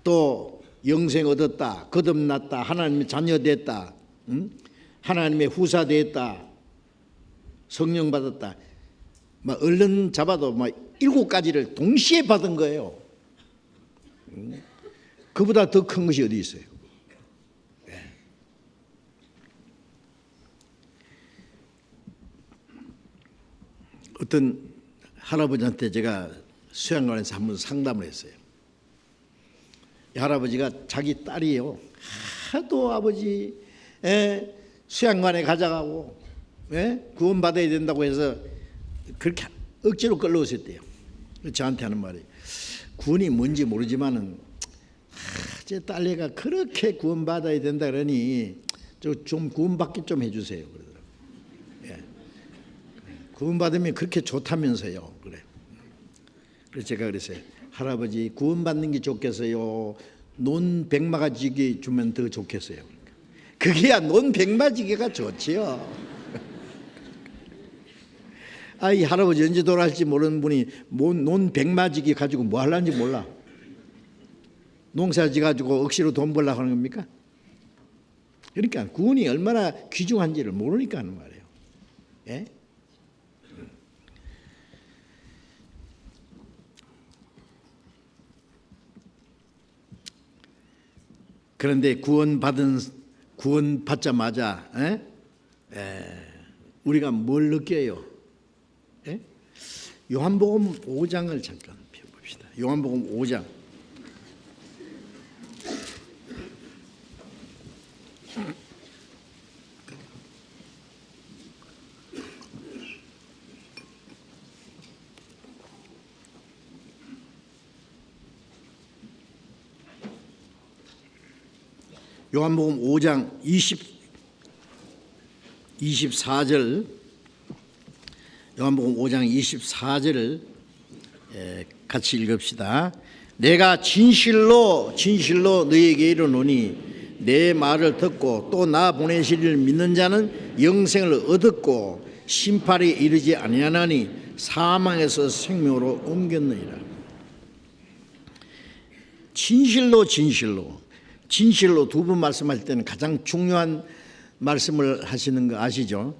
[SPEAKER 1] 또 영생 얻었다, 거듭났다, 하나님의 자녀 됐다, 하나님의 후사 됐다, 성령 받았다. 막 얼른 잡아도 막 7가지를 동시에 받은 거예요. 그보다 더 큰 것이 어디 있어요? 어떤 할아버지한테 제가 수양관에서 한번 상담을 했어요. 이 할아버지가 자기 딸이요, 하도 아버지 수양관에 가져가고 구원받아야 된다고 해서 그렇게 억지로 끌러오셨대요. 저한테 하는 말이, 구원이 뭔지 모르지만은 제 딸내가 그렇게 구원받아야 된다 그러니 좀 구원받게 좀 해주세요. 그러더라고요. 구원받으면 그렇게 좋다면서요. 그래. 그래서 제가 그랬어요. 할아버지, 구원받는 게 좋겠어요? 논 백마지기 주면 더 좋겠어요? 그게야 논 백마지기가 좋지요. 이 할아버지 언제 돌아갈지 모르는 분이 논 백마지기 가지고 뭐 하려는지 몰라. 농사지 가지고 억지로 돈 벌려고 하는 겁니까? 그러니까 구원이 얼마나 귀중한지를 모르니까 하는 말이에요. 예? 그런데 구원받자마자 우리가 뭘 느껴요? 요한복음 5장을 잠깐 펴봅시다. 요한복음 5장. 요한복음 5장 24절, 요한복음 5장 24절을 같이 읽읍시다. 내가 진실로 너희에게 이르노니 내 말을 듣고 또 나 보내시리를 믿는 자는 영생을 얻었고 심판에 이르지 아니하나니 사망에서 생명으로 옮겼느니라. 진실로 두 번 말씀할 때는 가장 중요한 말씀을 하시는 거 아시죠?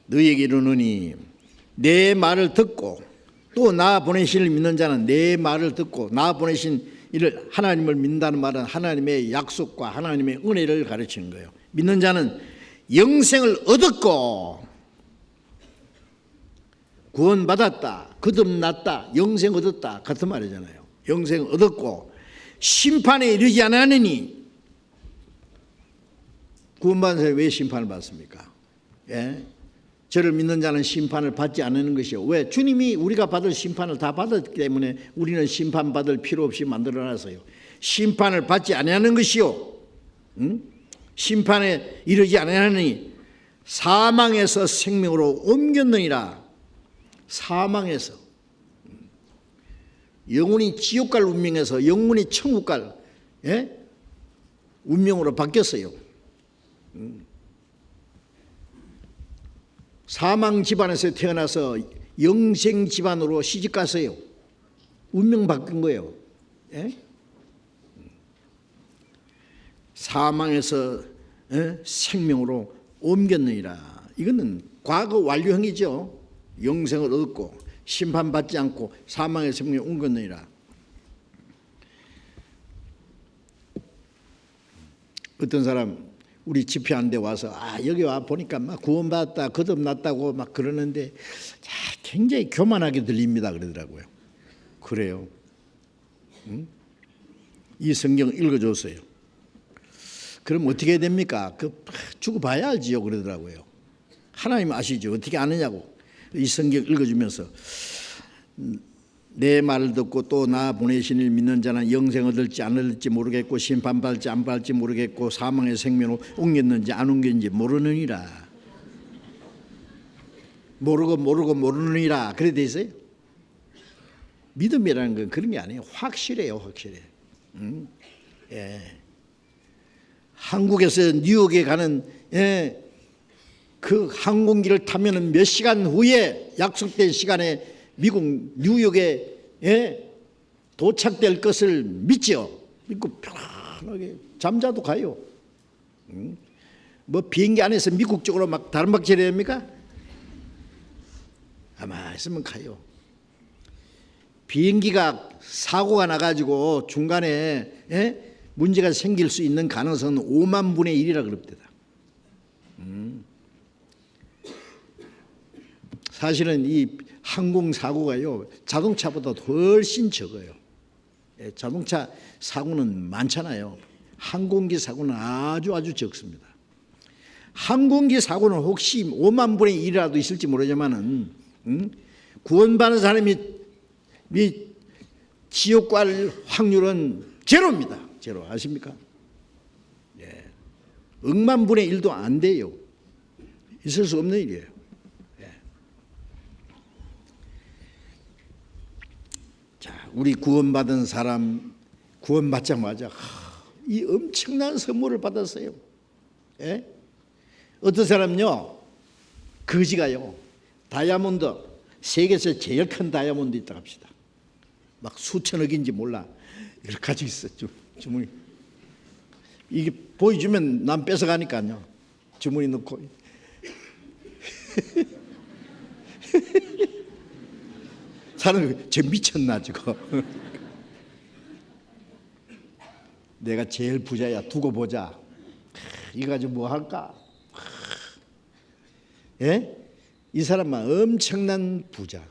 [SPEAKER 1] 너희에게 이르노니 내 말을 듣고 또 나 보내신 이를 믿는 자는 내 말을 듣고 나 보내신 이를, 하나님을 믿는다는 말은 하나님의 약속과 하나님의 은혜를 가르치는 거예요. 믿는 자는 영생을 얻었고 구원받았다, 거듭났다, 영생 얻었다 같은 말이잖아요. 영생 얻었고 심판에 이르지 않으니, 구원받은 사람이 왜 심판을 받습니까? 저를 믿는 자는 심판을 받지 않는 것이요. 왜? 주님이 우리가 받을 심판을 다 받았기 때문에 우리는 심판받을 필요 없이 만들어놨어요. 심판을 받지 아니하는 것이요, 심판에 이르지 아니하니 사망에서 생명으로 옮겼느니라. 사망에서 영혼이 지옥 갈 운명에서 영혼이 천국 갈 운명으로 바뀌었어요. 사망 집안에서 태어나서 영생 집안으로 시집 갔어요. 운명 바뀐 거예요. 사망에서 생명으로 옮겼느니라. 이거는 과거 완료형이죠. 영생을 얻고 심판받지 않고 사망의 생명에 옮겼느니라. 어떤 사람 우리 집회하는 데 와서 여기 와 보니까 막 구원받았다, 거듭났다고 막 그러는데 굉장히 교만하게 들립니다 그러더라고요. 그래요. 이 성경 읽어줬어요. 그럼 어떻게 해야 됩니까? 죽어봐야 알지요 그러더라고요. 하나님 아시죠? 어떻게 아느냐고. 이 성경 읽어주면서 내 말을 듣고 또 나 보내신 일 믿는 자는 영생 얻을지 안 얻을지 모르겠고 심판받을지 안 받을지 모르겠고 사망의 생명으로 옮겼는지 안 옮겼는지 모르느니라. 모르느니라. 그래 돼 있어요. 믿음이라는 건 그런 게 아니에요. 확실해요. 확실해. 한국에서 뉴욕에 가는 그 항공기를 타면은 몇 시간 후에 약속된 시간에 미국 뉴욕에 도착될 것을 믿죠. 믿고 편하게 잠자도 가요. 뭐 비행기 안에서 미국 쪽으로 막 다른 박질해야 됩니까? 가만히 있으면 가요. 비행기가 사고가 나가지고 중간에 문제가 생길 수 있는 가능성은 5만 분의 1이라 그럽니다. 사실은 이 항공 사고가요 자동차보다 훨씬 적어요. 자동차 사고는 많잖아요. 항공기 사고는 아주 적습니다. 항공기 사고는 혹시 5만 분의 1이라도 있을지 모르지만은 구원받는 사람이 지옥 갈 확률은 제로입니다. 제로. 아십니까? 예. 억만 분의 1도 안 돼요. 있을 수 없는 일이에요. 예. 자, 우리 구원받은 사람 구원받자마자 이 엄청난 선물을 받았어요. 예? 어떤 사람요 거지가요 다이아몬드 세계에서 제일 큰 다이아몬드 있다 합시다. 막 수천억인지 몰라 이렇게 가지고 있어 주머니. 이게 보여주면 남 뺏어가니까요. 주머니 넣고 사람이 저 미쳤나 지금. 내가 제일 부자야 두고 보자. 이거 가지고 뭐 할까? 예? 이 사람은 엄청난 부자.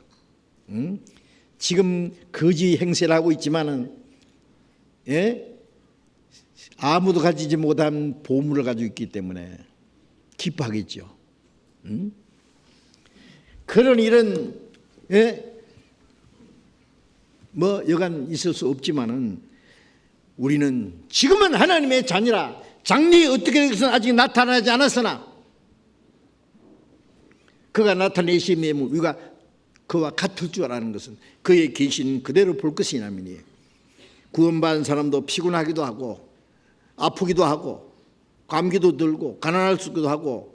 [SPEAKER 1] 지금 거지 행세를 하고 있지만은 아무도 가지지 못한 보물을 가지고 있기 때문에 기뻐하겠죠. 그런 일은 뭐 여간 있을 수 없지만은 우리는 지금은 하나님의 자녀라. 장래에 어떻게 되겠으나 아직 나타나지 않았으나 그가 나타내시면 우리가 그와 같을 줄 아는 것은 그의 계신 그대로 볼 것이냐미니 구원받은 사람도 피곤하기도 하고 아프기도 하고 감기도 들고 가난할 수도 하고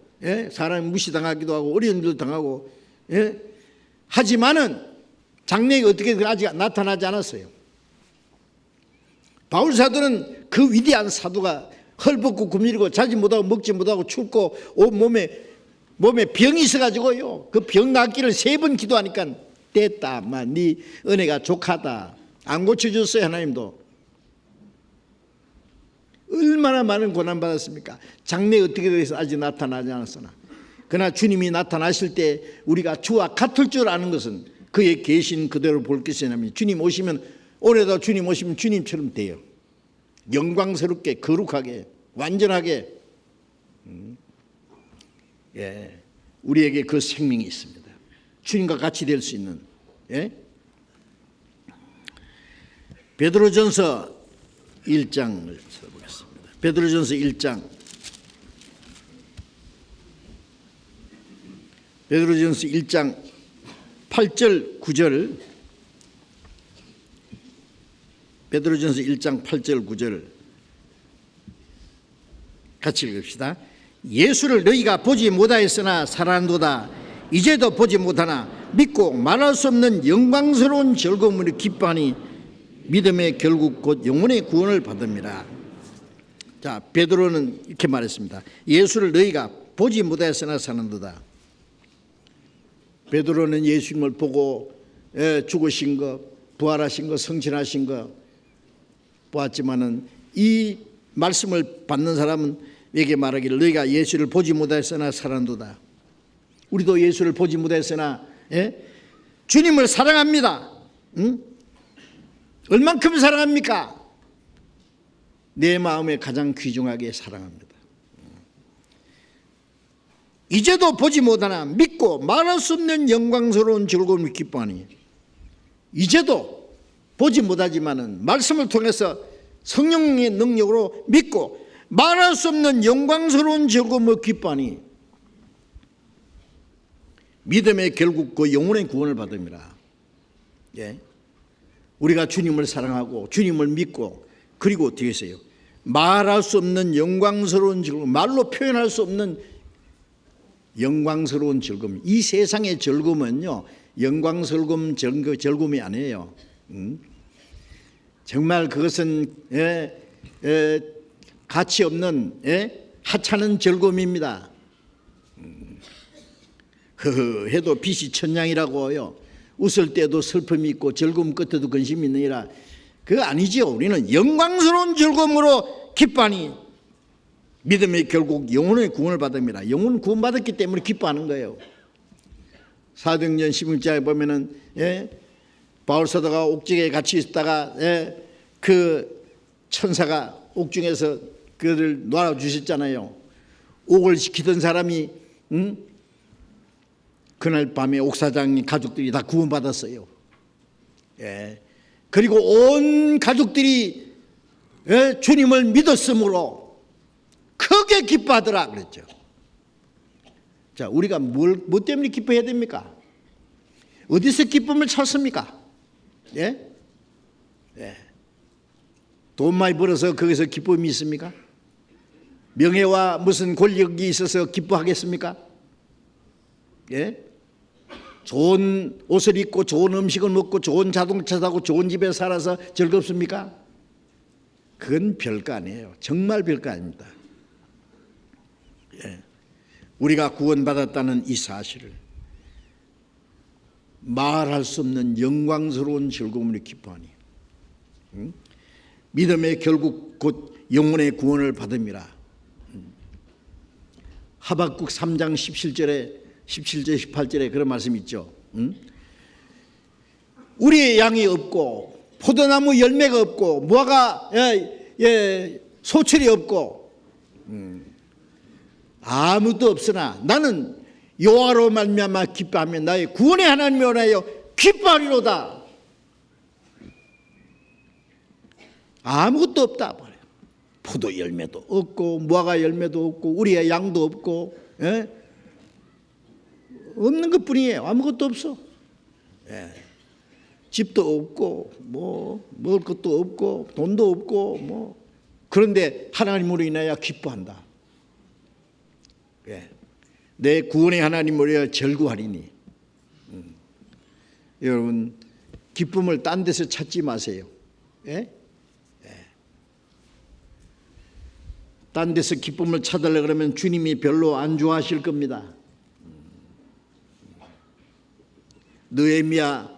[SPEAKER 1] 사람이 무시당하기도 하고 어려운 일도 당하고 하지만은 장래에 어떻게 아직 나타나지 않았어요. 바울 사도는 그 위대한 사도가 헐벗고 굶주리고 자지 못하고 먹지 못하고 춥고 몸에 병이 있어가지고요 그 병 낫기를 3번 기도하니까 됐다 네 은혜가 족하다 안 고쳐줬어요. 하나님도 얼마나 많은 고난 받았습니까? 장래에 어떻게 되어서 아직 나타나지 않았으나 그러나 주님이 나타나실 때 우리가 주와 같을 줄 아는 것은 그의 계신 그대로 볼 것이냐면 주님 오시면 올해도 주님 오시면 주님처럼 돼요. 영광스럽게 거룩하게 완전하게 우리에게 그 생명이 있습니다. 주님과 같이 될 수 있는 베드로전서 1장을 찾아보겠습니다. 베드로전서 1장 베드로전서 1장 8절 9절 베드로전서 1장 8절 9절 같이 읽읍시다. 예수를 너희가 보지 못하였으나 사랑한도다. 이제도 보지 못하나 믿고 말할 수 없는 영광스러운 즐거움을 기뻐하니 믿음의 결국 곧 영혼의 구원을 받음이라. 자, 베드로는 이렇게 말했습니다. 예수를 너희가 보지 못하였으나 사랑한도다. 베드로는 예수님을 보고 죽으신 거, 부활하신 거, 성천하신 거 보았지만은 이 말씀을 받는 사람은 에게 말하기를 너희가 예수를 보지 못하였으나 사랑한도다. 우리도 예수를 보지 못하였으나 주님을 사랑합니다. 얼만큼 사랑합니까? 내 마음에 가장 귀중하게 사랑합니다. 이제도 보지 못하나 믿고 말할 수 없는 영광스러운 즐거움을 기뻐하니 이제도 보지 못하지만은 말씀을 통해서 성령의 능력으로 믿고 말할 수 없는 영광스러운 즐거움을 기뻐하니 믿음의 결국 그 영혼의 구원을 받음이라. 우리가 주님을 사랑하고 주님을 믿고 그리고 어떻게 했어요? 말할 수 없는 영광스러운 즐거움, 말로 표현할 수 없는 영광스러운 즐거움. 이 세상의 즐거움은요 영광스러운 즐거움이 아니에요. 정말 그것은 가치 없는 하찮은 즐거움입니다. 해도 빛이 천냥이라고요. 웃을 때도 슬픔이 있고 즐거움 끝에도 근심이 있느니라. 그거 아니죠. 우리는 영광스러운 즐거움으로 기뻐하니 믿음의 결국 영혼의 구원을 받습니다. 영혼 구원받았기 때문에 기뻐하는 거예요. 사도행전 16장에 보면은 바울 사도가 옥중에 같이 있다가 그 천사가 옥중에서 그를 놔주셨잖아요. 옥을 지키던 사람이 그날 밤에 옥사장 가족들이 다 구원받았어요. 그리고 온 가족들이 주님을 믿었으므로 크게 기뻐하더라 그랬죠. 자, 우리가 뭐 때문에 기뻐해야 됩니까? 어디서 기쁨을 찾습니까? 돈 많이 벌어서 거기서 기쁨이 있습니까? 명예와 무슨 권력이 있어서 기뻐하겠습니까? 좋은 옷을 입고 좋은 음식을 먹고 좋은 자동차 타고 좋은 집에 살아서 즐겁습니까? 그건 별거 아니에요. 정말 별거 아닙니다. 우리가 구원받았다는 이 사실을 말할 수 없는 영광스러운 즐거움으로 기뻐하니 믿음의 결국 곧 영혼의 구원을 받음이라. 하박국 3장 17절 18절에 그런 말씀이 있죠. 우리의 양이 없고 포도나무 열매가 없고 무화과 소출이 없고 아무도 없으나 나는 여호와로 말미암아 기뻐하며 나의 구원의 하나님을 하여 기뻐하리로다. 아무것도 없다 말이에요. 포도 열매도 없고 무화과 열매도 없고 우리의 양도 없고 없는 것뿐이에요. 아무것도 없어. 집도 없고 뭐 먹을 것도 없고 돈도 없고 뭐 그런데 하나님으로 인하여 기뻐한다. 내 구원의 하나님으로 인하여 절구하리니. 여러분 기쁨을 딴 데서 찾지 마세요. 딴 데서 기쁨을 찾으려고 그러면 주님이 별로 안 좋아하실 겁니다. 느헤미야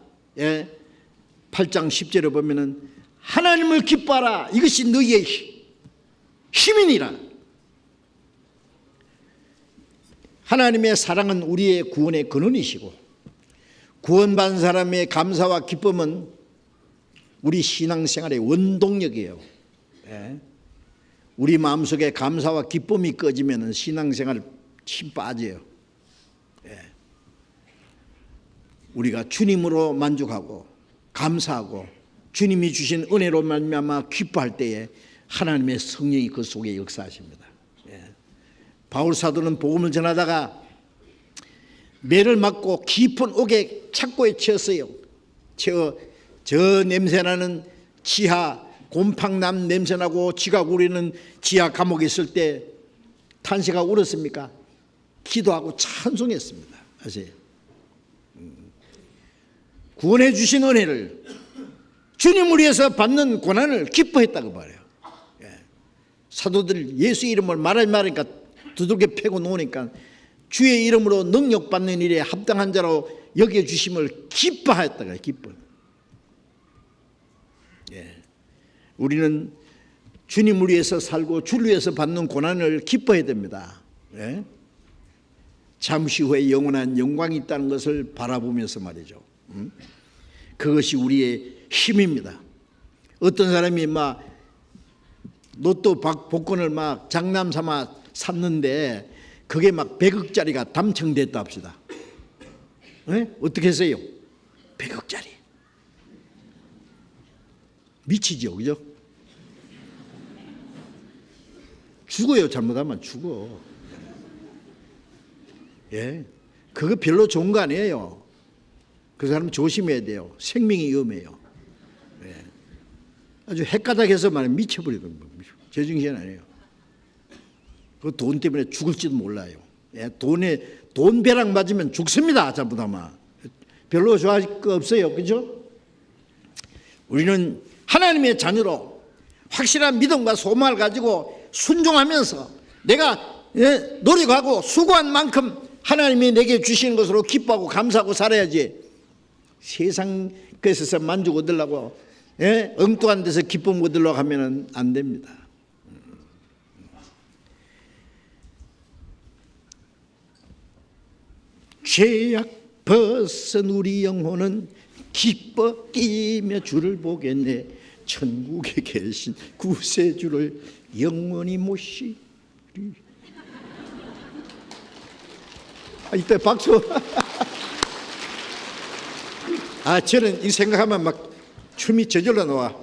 [SPEAKER 1] 8장 10절에 보면은 하나님을 기뻐하라. 이것이 너희의 힘이니라. 하나님의 사랑은 우리의 구원의 근원이시고 구원받은 사람의 감사와 기쁨은 우리 신앙생활의 원동력이에요. 우리 마음속에 감사와 기쁨이 꺼지면 신앙생활 힘 빠져요. 우리가 주님으로 만족하고 감사하고 주님이 주신 은혜로 말미암아 기뻐할 때에 하나님의 성령이 그 속에 역사하십니다. 바울 사도는 복음을 전하다가 매를 맞고 깊은 옥에 착고에 치였어요. 저 냄새나는 지하 곰팡남 냄새나고 지각 우리는 지하 감옥에 있을 때 탄식하고 울었습니까? 기도하고 찬송했습니다. 아세요? 구원해 주신 은혜를 주님을 위해서 받는 고난을 기뻐했다고 말해요. 사도들 예수 이름을 말하니까 두들겨 패고 놓으니까 주의 이름으로 능력받는 일에 합당한 자로 여겨주심을 기뻐하였다고 해요. 기뻐. 우리는 주님을 위해서 살고 주를 위해서 받는 고난을 기뻐해야 됩니다. 잠시 후에 영원한 영광이 있다는 것을 바라보면서 말이죠. 그것이 우리의 힘입니다. 어떤 사람이 막 로또 복권을 막 장남 삼아 샀는데 그게 막 100억짜리가 당첨됐다 합시다. 어떻게 했어요? 100억짜리. 미치죠, 그죠? 죽어요. 잘못하면 죽어. 그거 별로 좋은 거 아니에요. 그 사람 조심해야 돼요. 생명이 위험해요. 아주 헷가닥해서 말하면 미쳐버리는 거예요. 제정신 아니에요. 그 돈 때문에 죽을지도 몰라요. 돈 벼락 맞으면 죽습니다. 잘못하면. 별로 좋아할 거 없어요. 그죠? 우리는 하나님의 자녀로 확실한 믿음과 소망을 가지고 순종하면서 내가 노력하고 수고한 만큼 하나님이 내게 주시는 것으로 기뻐하고 감사하고 살아야지. 세상 것에서 만족 얻으려고 엉뚱한 데서 기쁨 얻으려고 하면 안 됩니다. 죄악 벗은 우리 영혼은 기뻐 뛰며 주를 보겠네. 천국에 계신 구세주를 영원히 모시리. 이때 박수. 저는 이 생각하면 막 춤이 저절로 나와.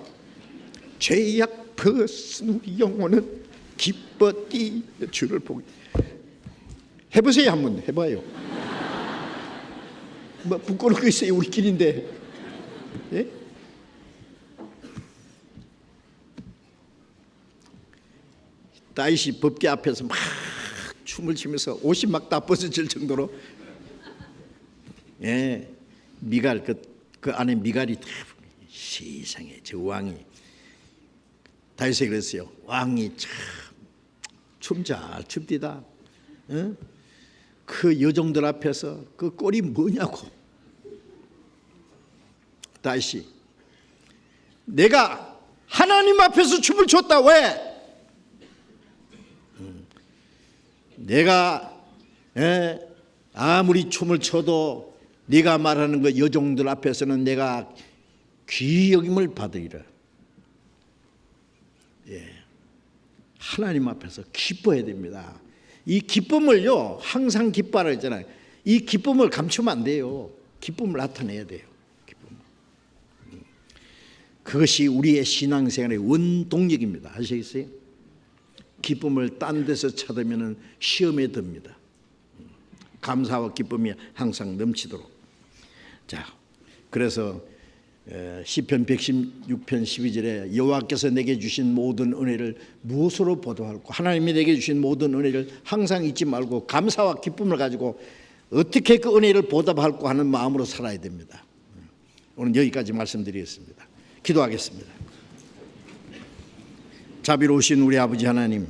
[SPEAKER 1] 죄악 벗은 우리 영혼은 기뻐 뛰며 주를 보겠네. 해보세요. 한번 해봐요. 뭐 부끄러울 거 있어요. 우리끼리인데. 예? 다윗이 법궤 앞에서 막 춤을 추면서 옷이 막 다 벗어질 정도로 미갈 그 안에 미갈이 세상에 저 왕이 다윗이 그랬어요. 왕이 참 춤 잘 춥디다. 그 여종들 앞에서 그 꼴이 뭐냐고. 다윗이 내가 하나님 앞에서 춤을 췄다. 왜? 내가 아무리 춤을 춰도 네가 말하는 그 여종들 앞에서는 내가 귀히 여김을 받으리라. 하나님 앞에서 기뻐해야 됩니다. 이 기쁨을요 항상 기뻐하라 했잖아요. 이 기쁨을 감추면 안 돼요. 기쁨을 나타내야 돼요. 기쁨. 그것이 우리의 신앙생활의 원동력입니다. 아시겠어요? 기쁨을 딴 데서 찾으면 시험에 듭니다. 감사와 기쁨이 항상 넘치도록. 자, 그래서 시편 116편 12절에 여호와께서 내게 주신 모든 은혜를 무엇으로 보도할까? 하나님이 내게 주신 모든 은혜를 항상 잊지 말고 감사와 기쁨을 가지고 어떻게 그 은혜를 보답할까 하는 마음으로 살아야 됩니다. 오늘 여기까지 말씀드리겠습니다. 기도하겠습니다. 자비로우신 우리 아버지 하나님,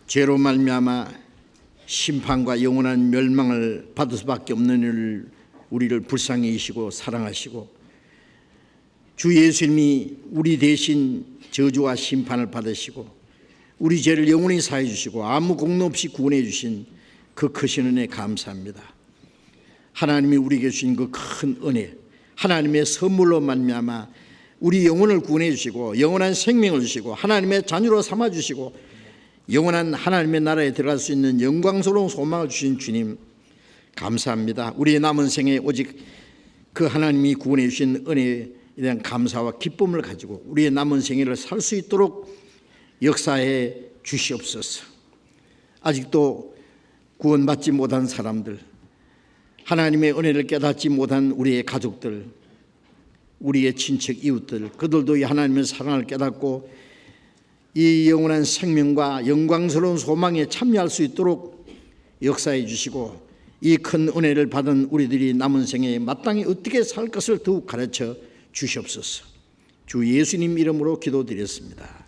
[SPEAKER 1] 죄로 말미암아 심판과 영원한 멸망을 받을 수밖에 없는 일을 우리를 불쌍히 여기시고 사랑하시고 주 예수님이 우리 대신 저주와 심판을 받으시고 우리 죄를 영원히 사해 주시고 아무 공로 없이 구원해 주신 그 크신 은혜 감사합니다. 하나님이 우리에게 주신 그 큰 은혜, 하나님의 선물로 말미암아 우리 영혼을 구원해 주시고 영원한 생명을 주시고 하나님의 자녀로 삼아 주시고 영원한 하나님의 나라에 들어갈 수 있는 영광스러운 소망을 주신 주님 감사합니다. 우리의 남은 생에 오직 그 하나님이 구원해 주신 은혜에 대한 감사와 기쁨을 가지고 우리의 남은 생애를 살 수 있도록 역사해 주시옵소서. 아직도 구원받지 못한 사람들, 하나님의 은혜를 깨닫지 못한 우리의 가족들, 우리의 친척 이웃들, 그들도 이 하나님의 사랑을 깨닫고 이 영원한 생명과 영광스러운 소망에 참여할 수 있도록 역사해 주시고 이 큰 은혜를 받은 우리들이 남은 생에 마땅히 어떻게 살 것을 더욱 가르쳐 주시옵소서. 주 예수님 이름으로 기도드렸습니다.